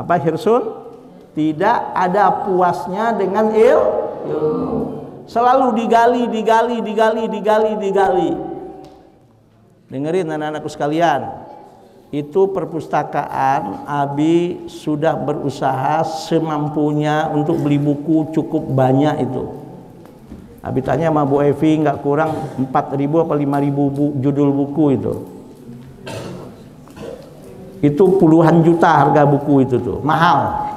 S1: Apa hirsun? Tidak ada puasnya dengan ilmu. Selalu digali. Dengerin anak-anakku sekalian, itu perpustakaan Abi sudah berusaha semampunya untuk beli buku cukup banyak itu. Abi tanya sama Bu Evi, nggak kurang 4.000 apa 5.000 judul buku itu. Itu puluhan juta harga buku itu tuh, mahal.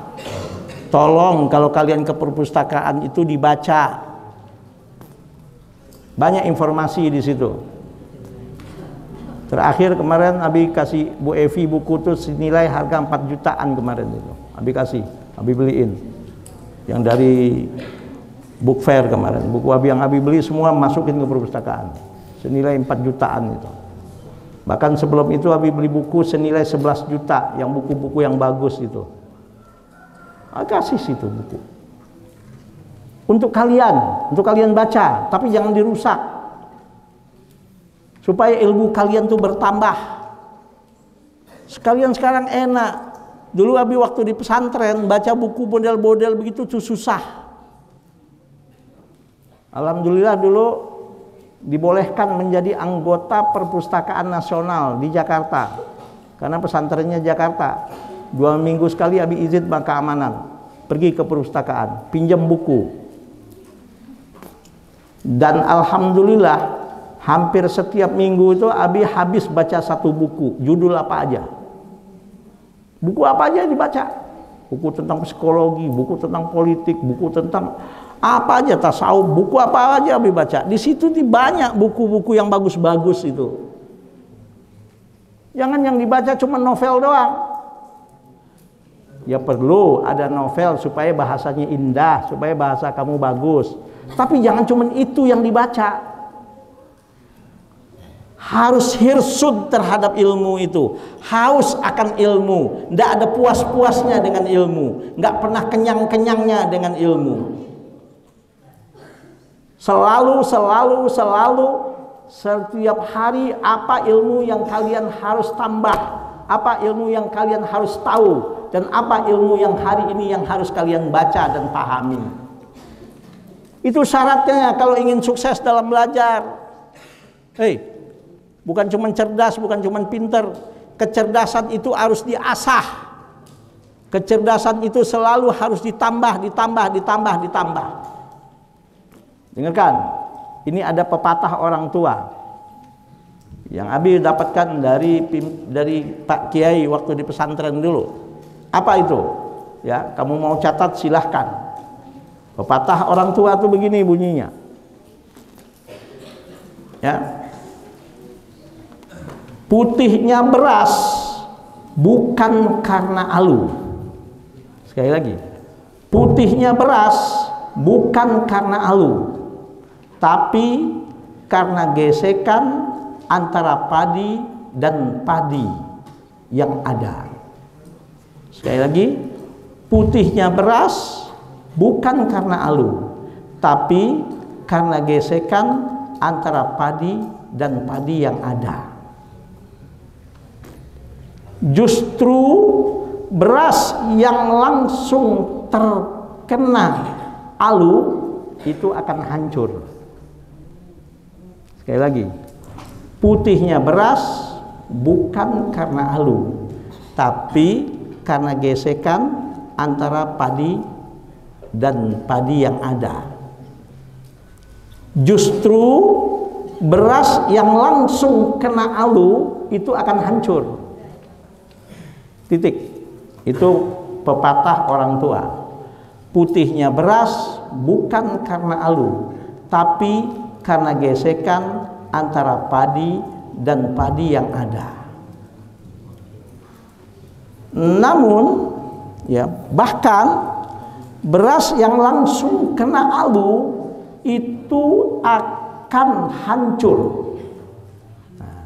S1: Tolong kalau kalian ke perpustakaan itu dibaca. Banyak informasi di situ. Terakhir kemarin Abi kasih Bu Evi buku tuh senilai harga 4 jutaan kemarin itu. Abi beliin. Yang dari Book Fair kemarin, buku Abi yang Abi beli semua masukin ke perpustakaan senilai 4 jutaan itu. Bahkan sebelum itu Abi beli buku senilai 11 juta, yang buku-buku yang bagus itu. Kasih situ buku untuk kalian baca, tapi jangan dirusak, supaya ilmu kalian tuh bertambah. Sekalian sekarang enak. Dulu Abi waktu di pesantren baca buku model-model begitu tuh susah. Alhamdulillah dulu dibolehkan menjadi anggota perpustakaan nasional di Jakarta, karena pesantrennya Jakarta. 2 minggu sekali Abi izin keamanan, pergi ke perpustakaan, pinjam buku. Dan alhamdulillah hampir setiap minggu itu Abi habis baca 1 buku, judul apa aja. Buku apa aja dibaca. Buku tentang psikologi, buku tentang politik, buku tentang apa aja, tasawuf, buku apa aja Abi baca. Di situ banyak buku-buku yang bagus-bagus itu. Jangan yang dibaca cuma novel doang. Ya perlu ada novel supaya bahasanya indah, supaya bahasa kamu bagus. Tapi jangan cuma itu yang dibaca. Harus hirsun terhadap ilmu itu, haus akan ilmu, tidak ada puas-puasnya dengan ilmu, nggak pernah kenyang-kenyangnya dengan ilmu. Selalu setiap hari apa ilmu yang kalian harus tambah, apa ilmu yang kalian harus tahu, dan apa ilmu yang hari ini yang harus kalian baca dan pahami. Itu syaratnya kalau ingin sukses dalam belajar. Bukan cuma cerdas, bukan cuma pinter. Kecerdasan itu harus diasah. Kecerdasan itu selalu harus ditambah. Dengarkan, ini ada pepatah orang tua yang Abi dapatkan dari Pak Kiai waktu di pesantren dulu. Apa itu? Ya, kamu mau catat silahkan. Pepatah orang tua itu begini bunyinya. Ya. Putihnya beras bukan karena alu. Sekali lagi, putihnya beras bukan karena alu, tapi karena gesekan antara padi dan padi yang ada. Sekali lagi, putihnya beras bukan karena alu, tapi karena gesekan antara padi dan padi yang ada. Justru beras yang langsung terkena alu itu akan hancur. Sekali lagi, putihnya beras bukan karena alu, tapi karena gesekan antara padi dan padi yang ada. Justru beras yang langsung kena alu itu akan hancur. Titik. Itu pepatah orang tua. Putihnya beras bukan karena alu, tapi karena gesekan antara padi dan padi yang ada. Namun ya, bahkan beras yang langsung kena alu itu akan hancur. Nah,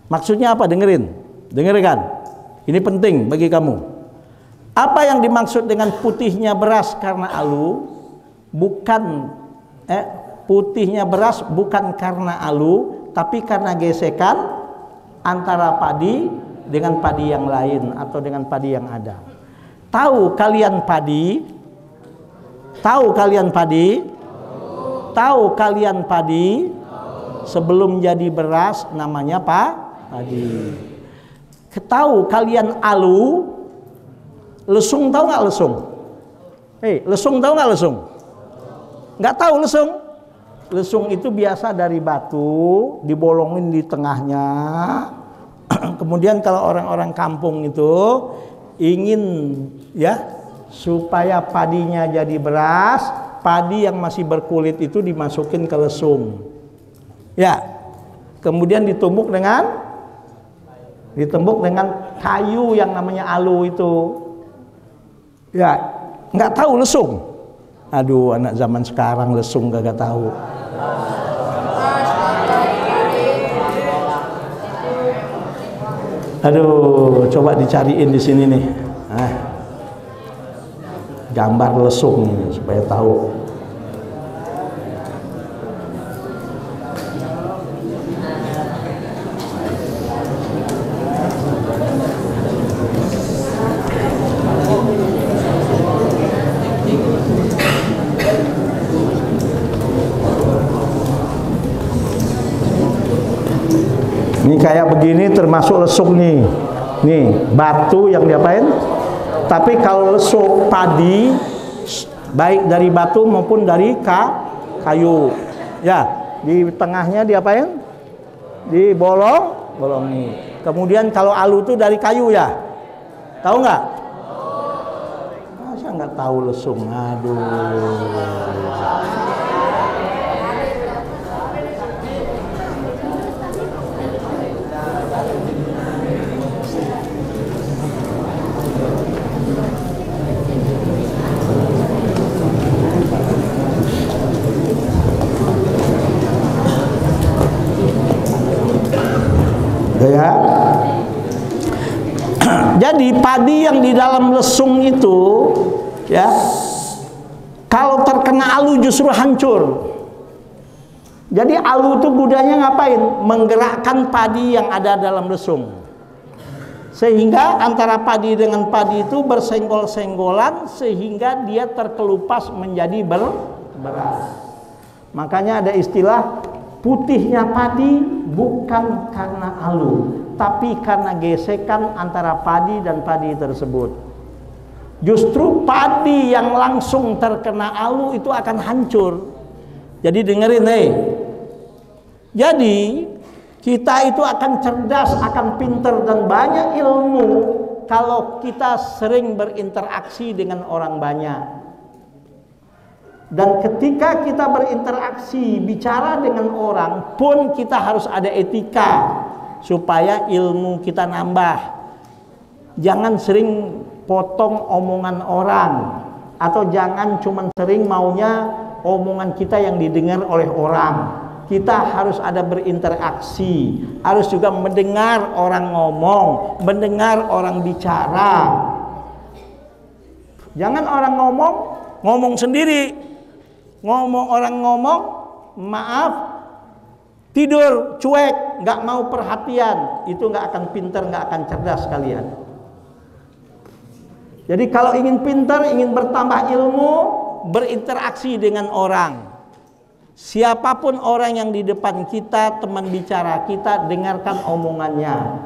S1: maksudnya apa? Dengarkan. Ini penting bagi kamu. Apa yang dimaksud dengan putihnya beras karena alu? Putihnya beras bukan karena alu, tapi karena gesekan antara padi dengan padi yang lain atau dengan padi yang ada. Tahu kalian padi? Tahu kalian padi? Sebelum jadi beras namanya padi. Tahu kalian alu? Lesung tahu nggak lesung? Lesung tahu nggak lesung? Nggak tahu lesung? Lesung itu biasa dari batu, dibolongin di tengahnya. Kemudian kalau orang-orang kampung itu ingin ya supaya padinya jadi beras, padi yang masih berkulit itu dimasukin ke lesung. Ya. Kemudian ditumbuk dengan kayu yang namanya alu itu. Ya, nggak tahu lesung. Aduh, anak zaman sekarang lesung gak tahu. Aduh, coba dicariin di sini nih. Gambar lesung nih, supaya tahu. Ini kayak begini termasuk lesung nih. Nih, batu yang diapain? Tapi kalau lesung padi baik dari batu maupun dari kayu. Ya, di tengahnya diapain? Dibolongi. Kemudian kalau alu itu dari kayu ya. Tahu nggak? Masa nggak tahu lesung? Aduh. Ya. Jadi padi yang di dalam lesung itu ya, kalau terkena alu justru hancur. Jadi alu itu gunanya ngapain? Menggerakkan padi yang ada dalam lesung, sehingga antara padi dengan padi itu bersenggol-senggolan sehingga dia terkelupas menjadi beras. Makanya ada istilah putihnya padi bukan karena alu, tapi karena gesekan antara padi dan padi tersebut. Justru padi yang langsung terkena alu itu akan hancur. Jadi dengerin Jadi kita itu akan cerdas, akan pinter dan banyak ilmu kalau kita sering berinteraksi dengan orang banyak. Dan ketika kita berinteraksi, bicara dengan orang pun kita harus ada etika supaya ilmu kita nambah. Jangan sering potong omongan orang, atau jangan cuma sering maunya omongan kita yang didengar oleh orang. Kita harus ada berinteraksi, harus juga mendengar orang ngomong, mendengar orang bicara. Jangan orang ngomong sendiri, orang ngomong, maaf, tidur, cuek, nggak mau perhatian. Itu nggak akan pintar, nggak akan cerdas kalian. Jadi kalau ingin pintar, ingin bertambah ilmu, berinteraksi dengan orang. Siapapun orang yang di depan kita, teman bicara kita, dengarkan omongannya,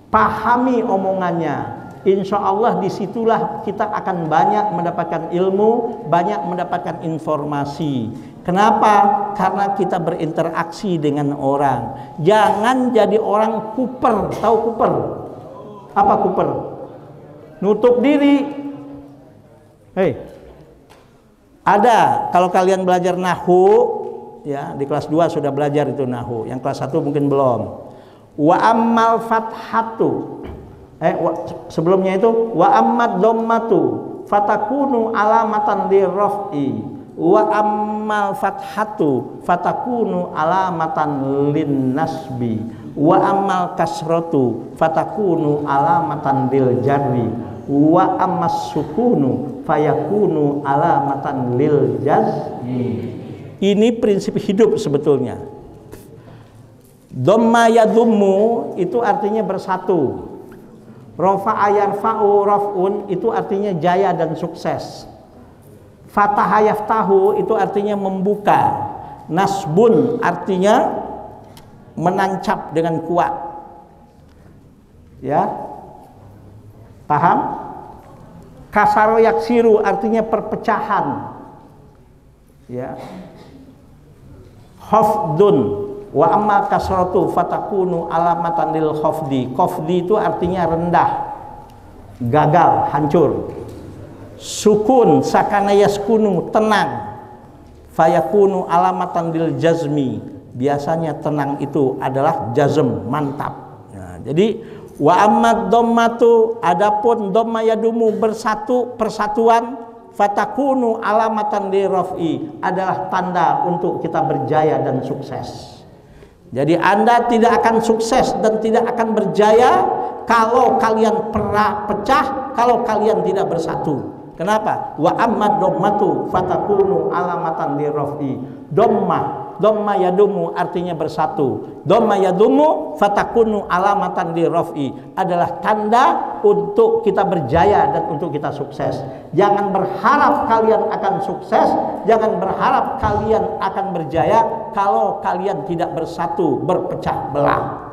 S1: pahami omongannya. Insya Allah disitulah kita akan banyak mendapatkan ilmu, banyak mendapatkan informasi. Kenapa? Karena kita berinteraksi dengan orang. Jangan jadi orang kuper. Tahu kuper? Apa kuper? Nutup diri. Hei, ada kalau kalian belajar nahwu, ya di kelas 2 sudah belajar itu nahwu. Yang kelas 1 mungkin belum. Wa ammal fathatu. Sebelumnya itu wa ammad dhammatu fatakunu alamatan lirraf'i wa ammal fathatu fatakunu alamatan linnasbi wa ammal kasratu fatakunu alamatan lil jarri wa ammas sukunu fayakunu alamatan lil jazmi. Ini prinsip hidup sebetulnya. Dhamma yadhummu itu artinya bersatu. Rafa'a yarfa'u raf'un itu artinya jaya dan sukses. Fataha yaftahu itu artinya membuka. Nasbun artinya menancap dengan kuat. Ya. Paham? Kasaro yaksiru artinya perpecahan. Ya. Khafdun wa amma kasratu fatakunu alamatan lil khafdi. Khafdi itu artinya rendah, gagal, hancur. Sukun sakana yaskunu tenang, fayakunu alamatan lil jazmi. Biasanya tenang itu adalah jazm, mantap. Nah, jadi wa amma dhammatu adapun dhamma yadumu bersatu, persatuan, fatakunu alamatan li raf'i adalah tanda untuk kita berjaya dan sukses. Jadi Anda tidak akan sukses dan tidak akan berjaya kalau kalian pecah, kalau kalian tidak bersatu. Kenapa? Wa amma dhammatu fatakunu alamatan li raf'i. Dhamma yadumu artinya bersatu. Dhamma yadumu fatakunu alamatan li raf'i adalah tanda untuk kita berjaya dan untuk kita sukses. Jangan berharap kalian akan sukses, jangan berharap kalian akan berjaya kalau kalian tidak bersatu, berpecah belah.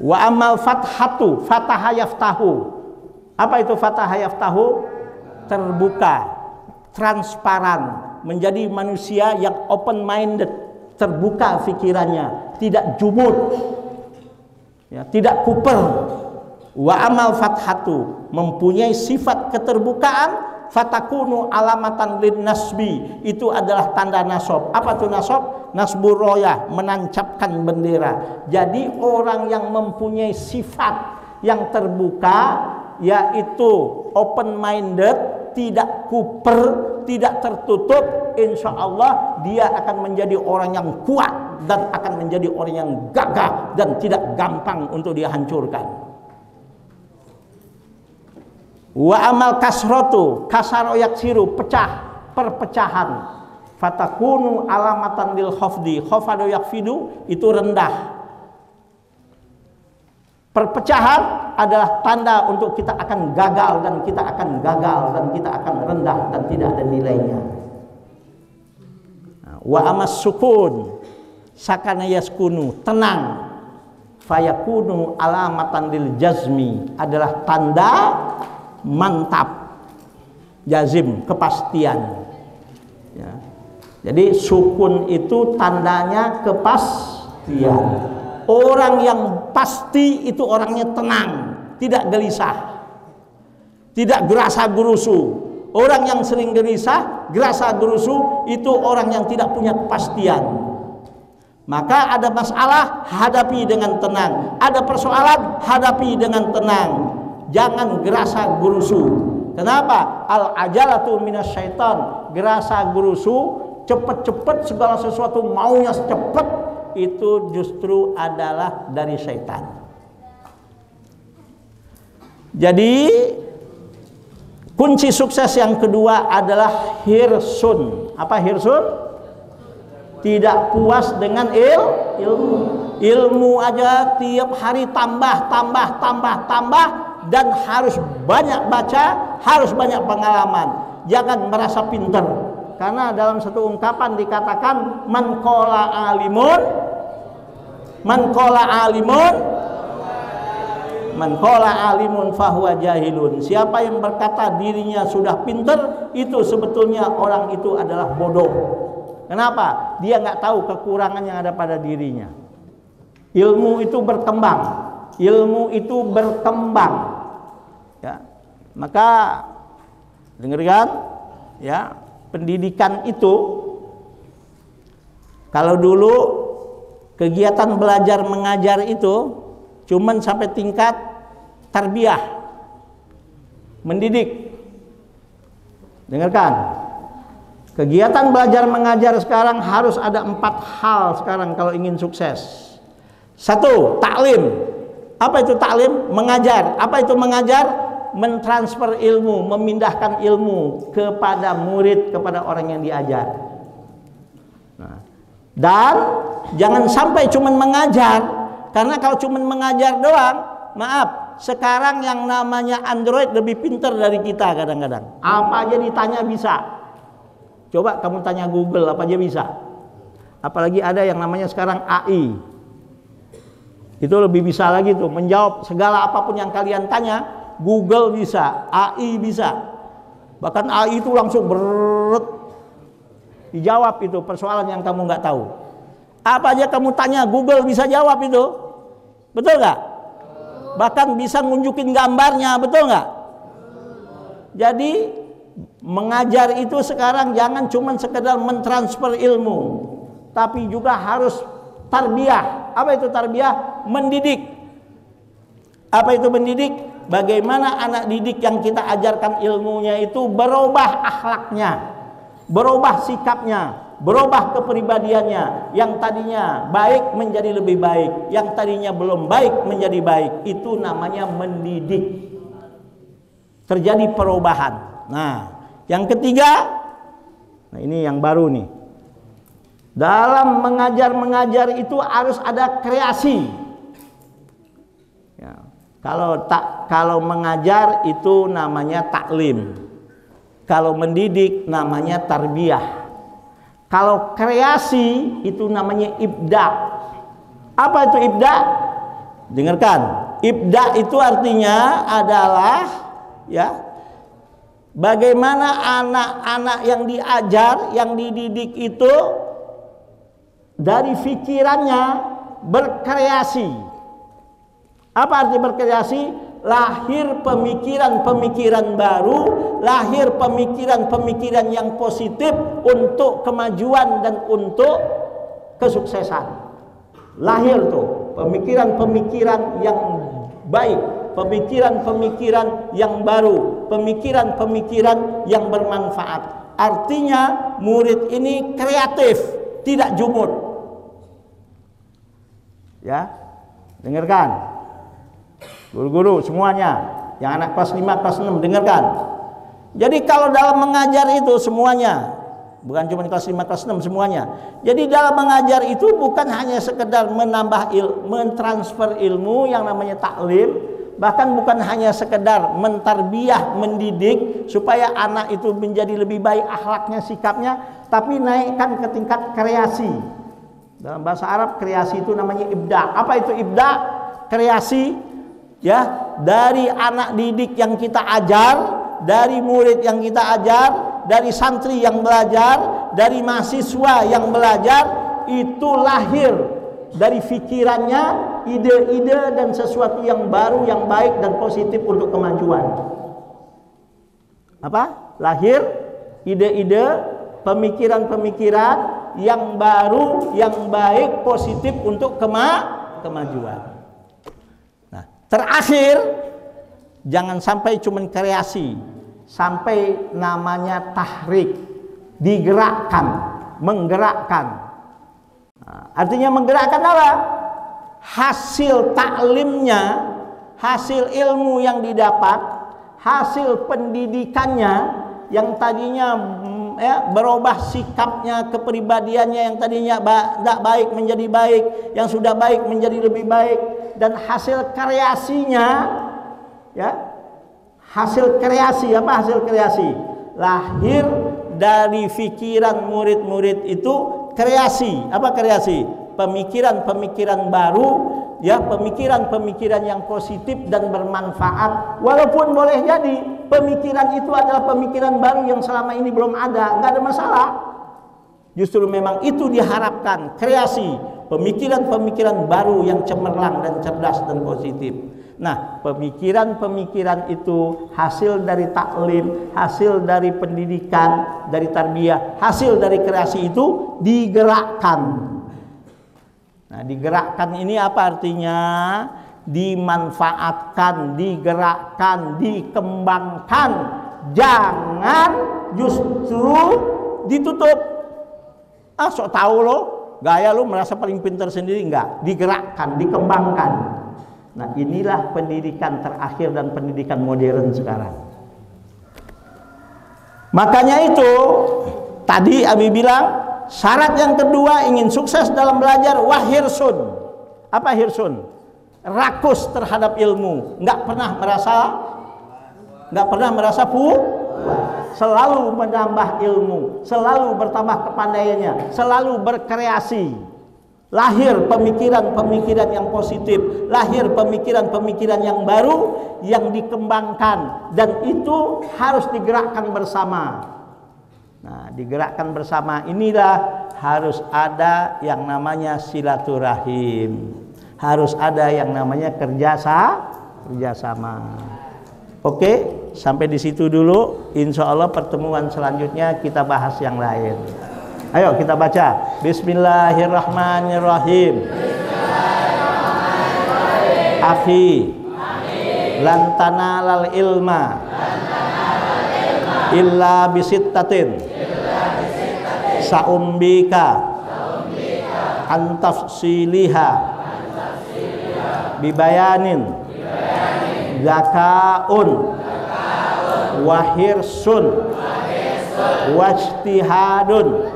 S1: Wa amal fathatu fataha yaftahu. Apa itu fataha yaftahu? Terbuka, transparan, menjadi manusia yang open minded, terbuka pikirannya, tidak jumud, ya, tidak kuper. Wa amal fathatu mempunyai sifat keterbukaan. Fatakunu alamatan lin nasbi itu adalah tanda nasab. Apa itu nasab? Nasbur royah, menancapkan bendera. Jadi orang yang mempunyai sifat yang terbuka, yaitu open minded, tidak kuper, tidak tertutup, insya Allah dia akan menjadi orang yang kuat dan akan menjadi orang yang gagah dan tidak gampang untuk dihancurkan. Wa amal kasrotu kasaro yaksiru pecah, perpecahan. Fatakunu alamatan lil khafdi. Khafadu yakfidu itu rendah. Perpecahan adalah tanda untuk kita akan gagal dan kita akan gagal dan kita akan rendah dan tidak ada nilainya. Wa amas sukun sakana yaskunu tenang. Fayakunu alamatan lil jazmi adalah tanda mantap, jazim, kepastian. Ya. Jadi sukun itu tandanya kepastian. Orang yang pasti itu orangnya tenang, tidak gelisah, tidak gerasa gerusu. Orang yang sering gelisah, gerasa gerusu itu orang yang tidak punya kepastian. Maka ada masalah, hadapi dengan tenang. Ada persoalan, hadapi dengan tenang. Jangan gerasa gerusu. Kenapa? Al-ajalatu minasyaiton. Gerasa gerusu, cepet-cepet segala sesuatu maunya cepet, itu justru adalah dari syaitan. Jadi kunci sukses yang kedua adalah hirsun. Apa hirsun? Tidak puas dengan ilmu. Ilmu aja tiap hari tambah, dan harus banyak baca, harus banyak pengalaman. Jangan merasa pintar. Karena dalam satu ungkapan dikatakan man qala alimun fahuwa jahilun. Siapa yang berkata dirinya sudah pintar, itu sebetulnya orang itu adalah bodoh. Kenapa? Dia nggak tahu kekurangan yang ada pada dirinya. Ilmu itu berkembang. Ya. Maka dengarkan, ya, pendidikan itu, kalau dulu kegiatan belajar mengajar itu cuman sampai tingkat tarbiyah, mendidik. Dengarkan. Kegiatan belajar mengajar sekarang harus ada 4 hal sekarang kalau ingin sukses. 1, taklim. Apa itu taklim? Mengajar. Apa itu mengajar? Mentransfer ilmu, memindahkan ilmu kepada murid, kepada orang yang diajar. Nah, dan jangan sampai cuma mengajar, karena kalau cuma mengajar doang, maaf, sekarang yang namanya Android lebih pintar dari kita kadang-kadang. Apa aja ditanya bisa. Coba kamu tanya Google apa aja bisa. Apalagi ada yang namanya sekarang AI. Itu lebih bisa lagi tuh, menjawab segala apapun yang kalian tanya, Google bisa, AI bisa. Bahkan AI itu langsung dijawab itu persoalan yang kamu nggak tahu. Apa aja kamu tanya, Google bisa jawab itu. Betul nggak? Bahkan bisa nunjukin gambarnya, betul nggak? Jadi mengajar itu sekarang jangan cuma sekedar mentransfer ilmu, tapi juga harus tarbiyah. Apa itu tarbiyah? Mendidik. Apa itu mendidik? Bagaimana anak didik yang kita ajarkan ilmunya itu berubah akhlaknya, berubah sikapnya, berubah kepribadiannya. Yang tadinya baik menjadi lebih baik, yang tadinya belum baik menjadi baik. Itu namanya mendidik. Terjadi perubahan. Nah, yang ketiga, nah ini yang baru nih. Dalam mengajar itu harus ada kreasi. Ya, kalau mengajar itu namanya taklim. Kalau mendidik namanya tarbiyah. Kalau kreasi itu namanya ibda. Apa itu ibda? Dengarkan. Ibda itu artinya adalah, ya, bagaimana anak-anak yang diajar, yang dididik itu dari pikirannya berkreasi. Apa arti berkreasi? Lahir pemikiran-pemikiran baru, lahir pemikiran-pemikiran yang positif untuk kemajuan dan untuk kesuksesan. Lahir tuh pemikiran-pemikiran yang baik, pemikiran-pemikiran yang baru, pemikiran-pemikiran yang bermanfaat. Artinya murid ini kreatif, tidak jumud. Ya, dengarkan. Guru-guru semuanya, yang anak kelas 5, kelas 6, dengarkan. Jadi kalau dalam mengajar itu semuanya, bukan cuma kelas 5, kelas 6, semuanya. Jadi dalam mengajar itu bukan hanya sekedar menambah mentransfer ilmu yang namanya taklim, bahkan bukan hanya sekedar mentarbiyah, mendidik supaya anak itu menjadi lebih baik akhlaknya, sikapnya, tapi naikkan ke tingkat kreasi. Dalam bahasa Arab kreasi itu namanya ibda. Apa itu ibda? Kreasi, ya, dari anak didik yang kita ajar, dari murid yang kita ajar, dari santri yang belajar, dari mahasiswa yang belajar, itu lahir dari pikirannya ide-ide dan sesuatu yang baru, yang baik dan positif untuk kemajuan. Apa? Lahir ide-ide, pemikiran-pemikiran yang baru, yang baik, positif untuk kemajuan. Nah, terakhir, jangan sampai cuma kreasi, sampai namanya tahrik, digerakkan, menggerakkan. Nah, artinya menggerakkan apa? Hasil taklimnya, hasil ilmu yang didapat, hasil pendidikannya yang tadinya berubah sikapnya, kepribadiannya yang tadinya tidak baik menjadi baik, yang sudah baik menjadi lebih baik, dan hasil kreasinya, ya, hasil kreasi apa? Hasil kreasi lahir dari pikiran murid-murid itu kreasi. Apa kreasi? Pemikiran-pemikiran baru, ya, pemikiran-pemikiran yang positif dan bermanfaat. Walaupun boleh jadi pemikiran itu adalah pemikiran baru yang selama ini belum ada, nggak ada masalah. Justru memang itu diharapkan, kreasi, pemikiran-pemikiran baru yang cemerlang dan cerdas dan positif. Nah, pemikiran-pemikiran itu hasil dari taklim, hasil dari pendidikan, dari tarbiyah, hasil dari kreasi itu digerakkan. Nah, digerakkan ini apa artinya? Dimanfaatkan, digerakkan, dikembangkan. Jangan justru ditutup. Ah, sok tahu lo, gaya lo merasa paling pintar sendiri, enggak. Digerakkan, dikembangkan. Nah, inilah pendidikan terakhir dan pendidikan modern sekarang. Makanya itu tadi Abi bilang, syarat yang kedua ingin sukses dalam belajar, wahirsun. Apa hirsun? Rakus terhadap ilmu, nggak pernah merasa puas, selalu menambah ilmu, selalu bertambah kepandaiannya, selalu berkreasi. Lahir pemikiran-pemikiran yang positif, lahir pemikiran-pemikiran yang baru yang dikembangkan, dan itu harus digerakkan bersama. Nah, digerakkan bersama inilah harus ada yang namanya silaturahim, harus ada yang namanya kerjasama. Oke, sampai di situ dulu. Insya Allah pertemuan selanjutnya kita bahas yang lain. Ayo kita baca. Bismillahirrahmanirrahim. Akhi, lan tanalal ilma illa bisittatin saumbika antafsiliha bibayanin zakaun wahirsun wajtihadun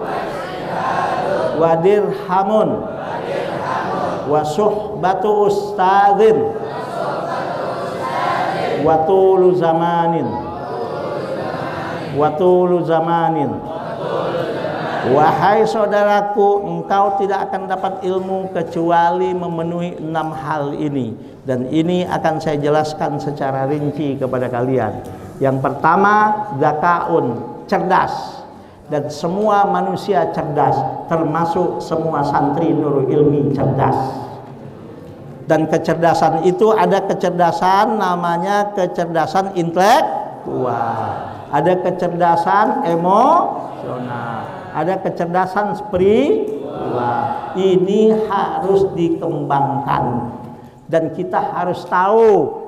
S1: wadirhamun wasuhbatu ustadzin watulu zamanin wahai saudaraku, engkau tidak akan dapat ilmu kecuali memenuhi 6 hal ini, dan ini akan saya jelaskan secara rinci kepada kalian. Yang pertama, zakaun, cerdas, dan semua manusia cerdas, termasuk semua santri Nurul Ilmi cerdas. Dan kecerdasan itu ada kecerdasan namanya kecerdasan intelektual, ada kecerdasan emosional, ada kecerdasan spiritual. Ini harus dikembangkan, dan kita harus tahu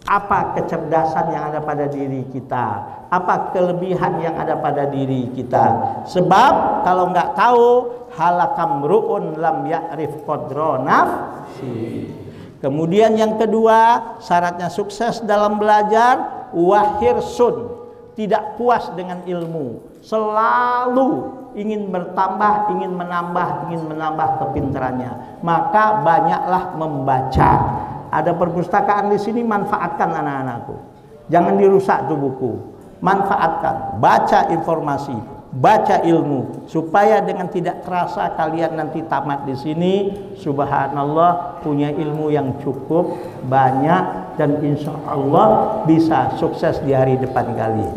S1: apa kecerdasan yang ada pada diri kita, apa kelebihan yang ada pada diri kita. Sebab kalau nggak tahu, halakamruun lam ya'rif qadra nafsi. Kemudian yang kedua, syaratnya sukses dalam belajar, wahirsun, tidak puas dengan ilmu, selalu ingin bertambah, ingin menambah kepintarannya. Maka banyaklah membaca. Ada perpustakaan di sini, manfaatkan anak-anakku. Jangan dirusak tuh buku. Manfaatkan, baca informasi, baca ilmu, supaya dengan tidak terasa kalian nanti tamat di sini, subhanallah, punya ilmu yang cukup banyak, dan insya Allah bisa sukses di hari depan kalian.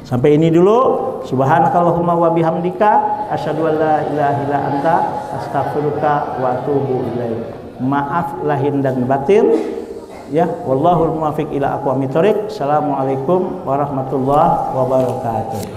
S1: Sampai ini dulu. Subhanakallahumma wa bihamdika asyhadu an la ilaha illa anta astaghfiruka wa atubu ilaik. Maaf lahir dan batin, ya, wallahul muwaffiq ila aqwamit thoriq. Assalamualaikum warahmatullahi wabarakatuh.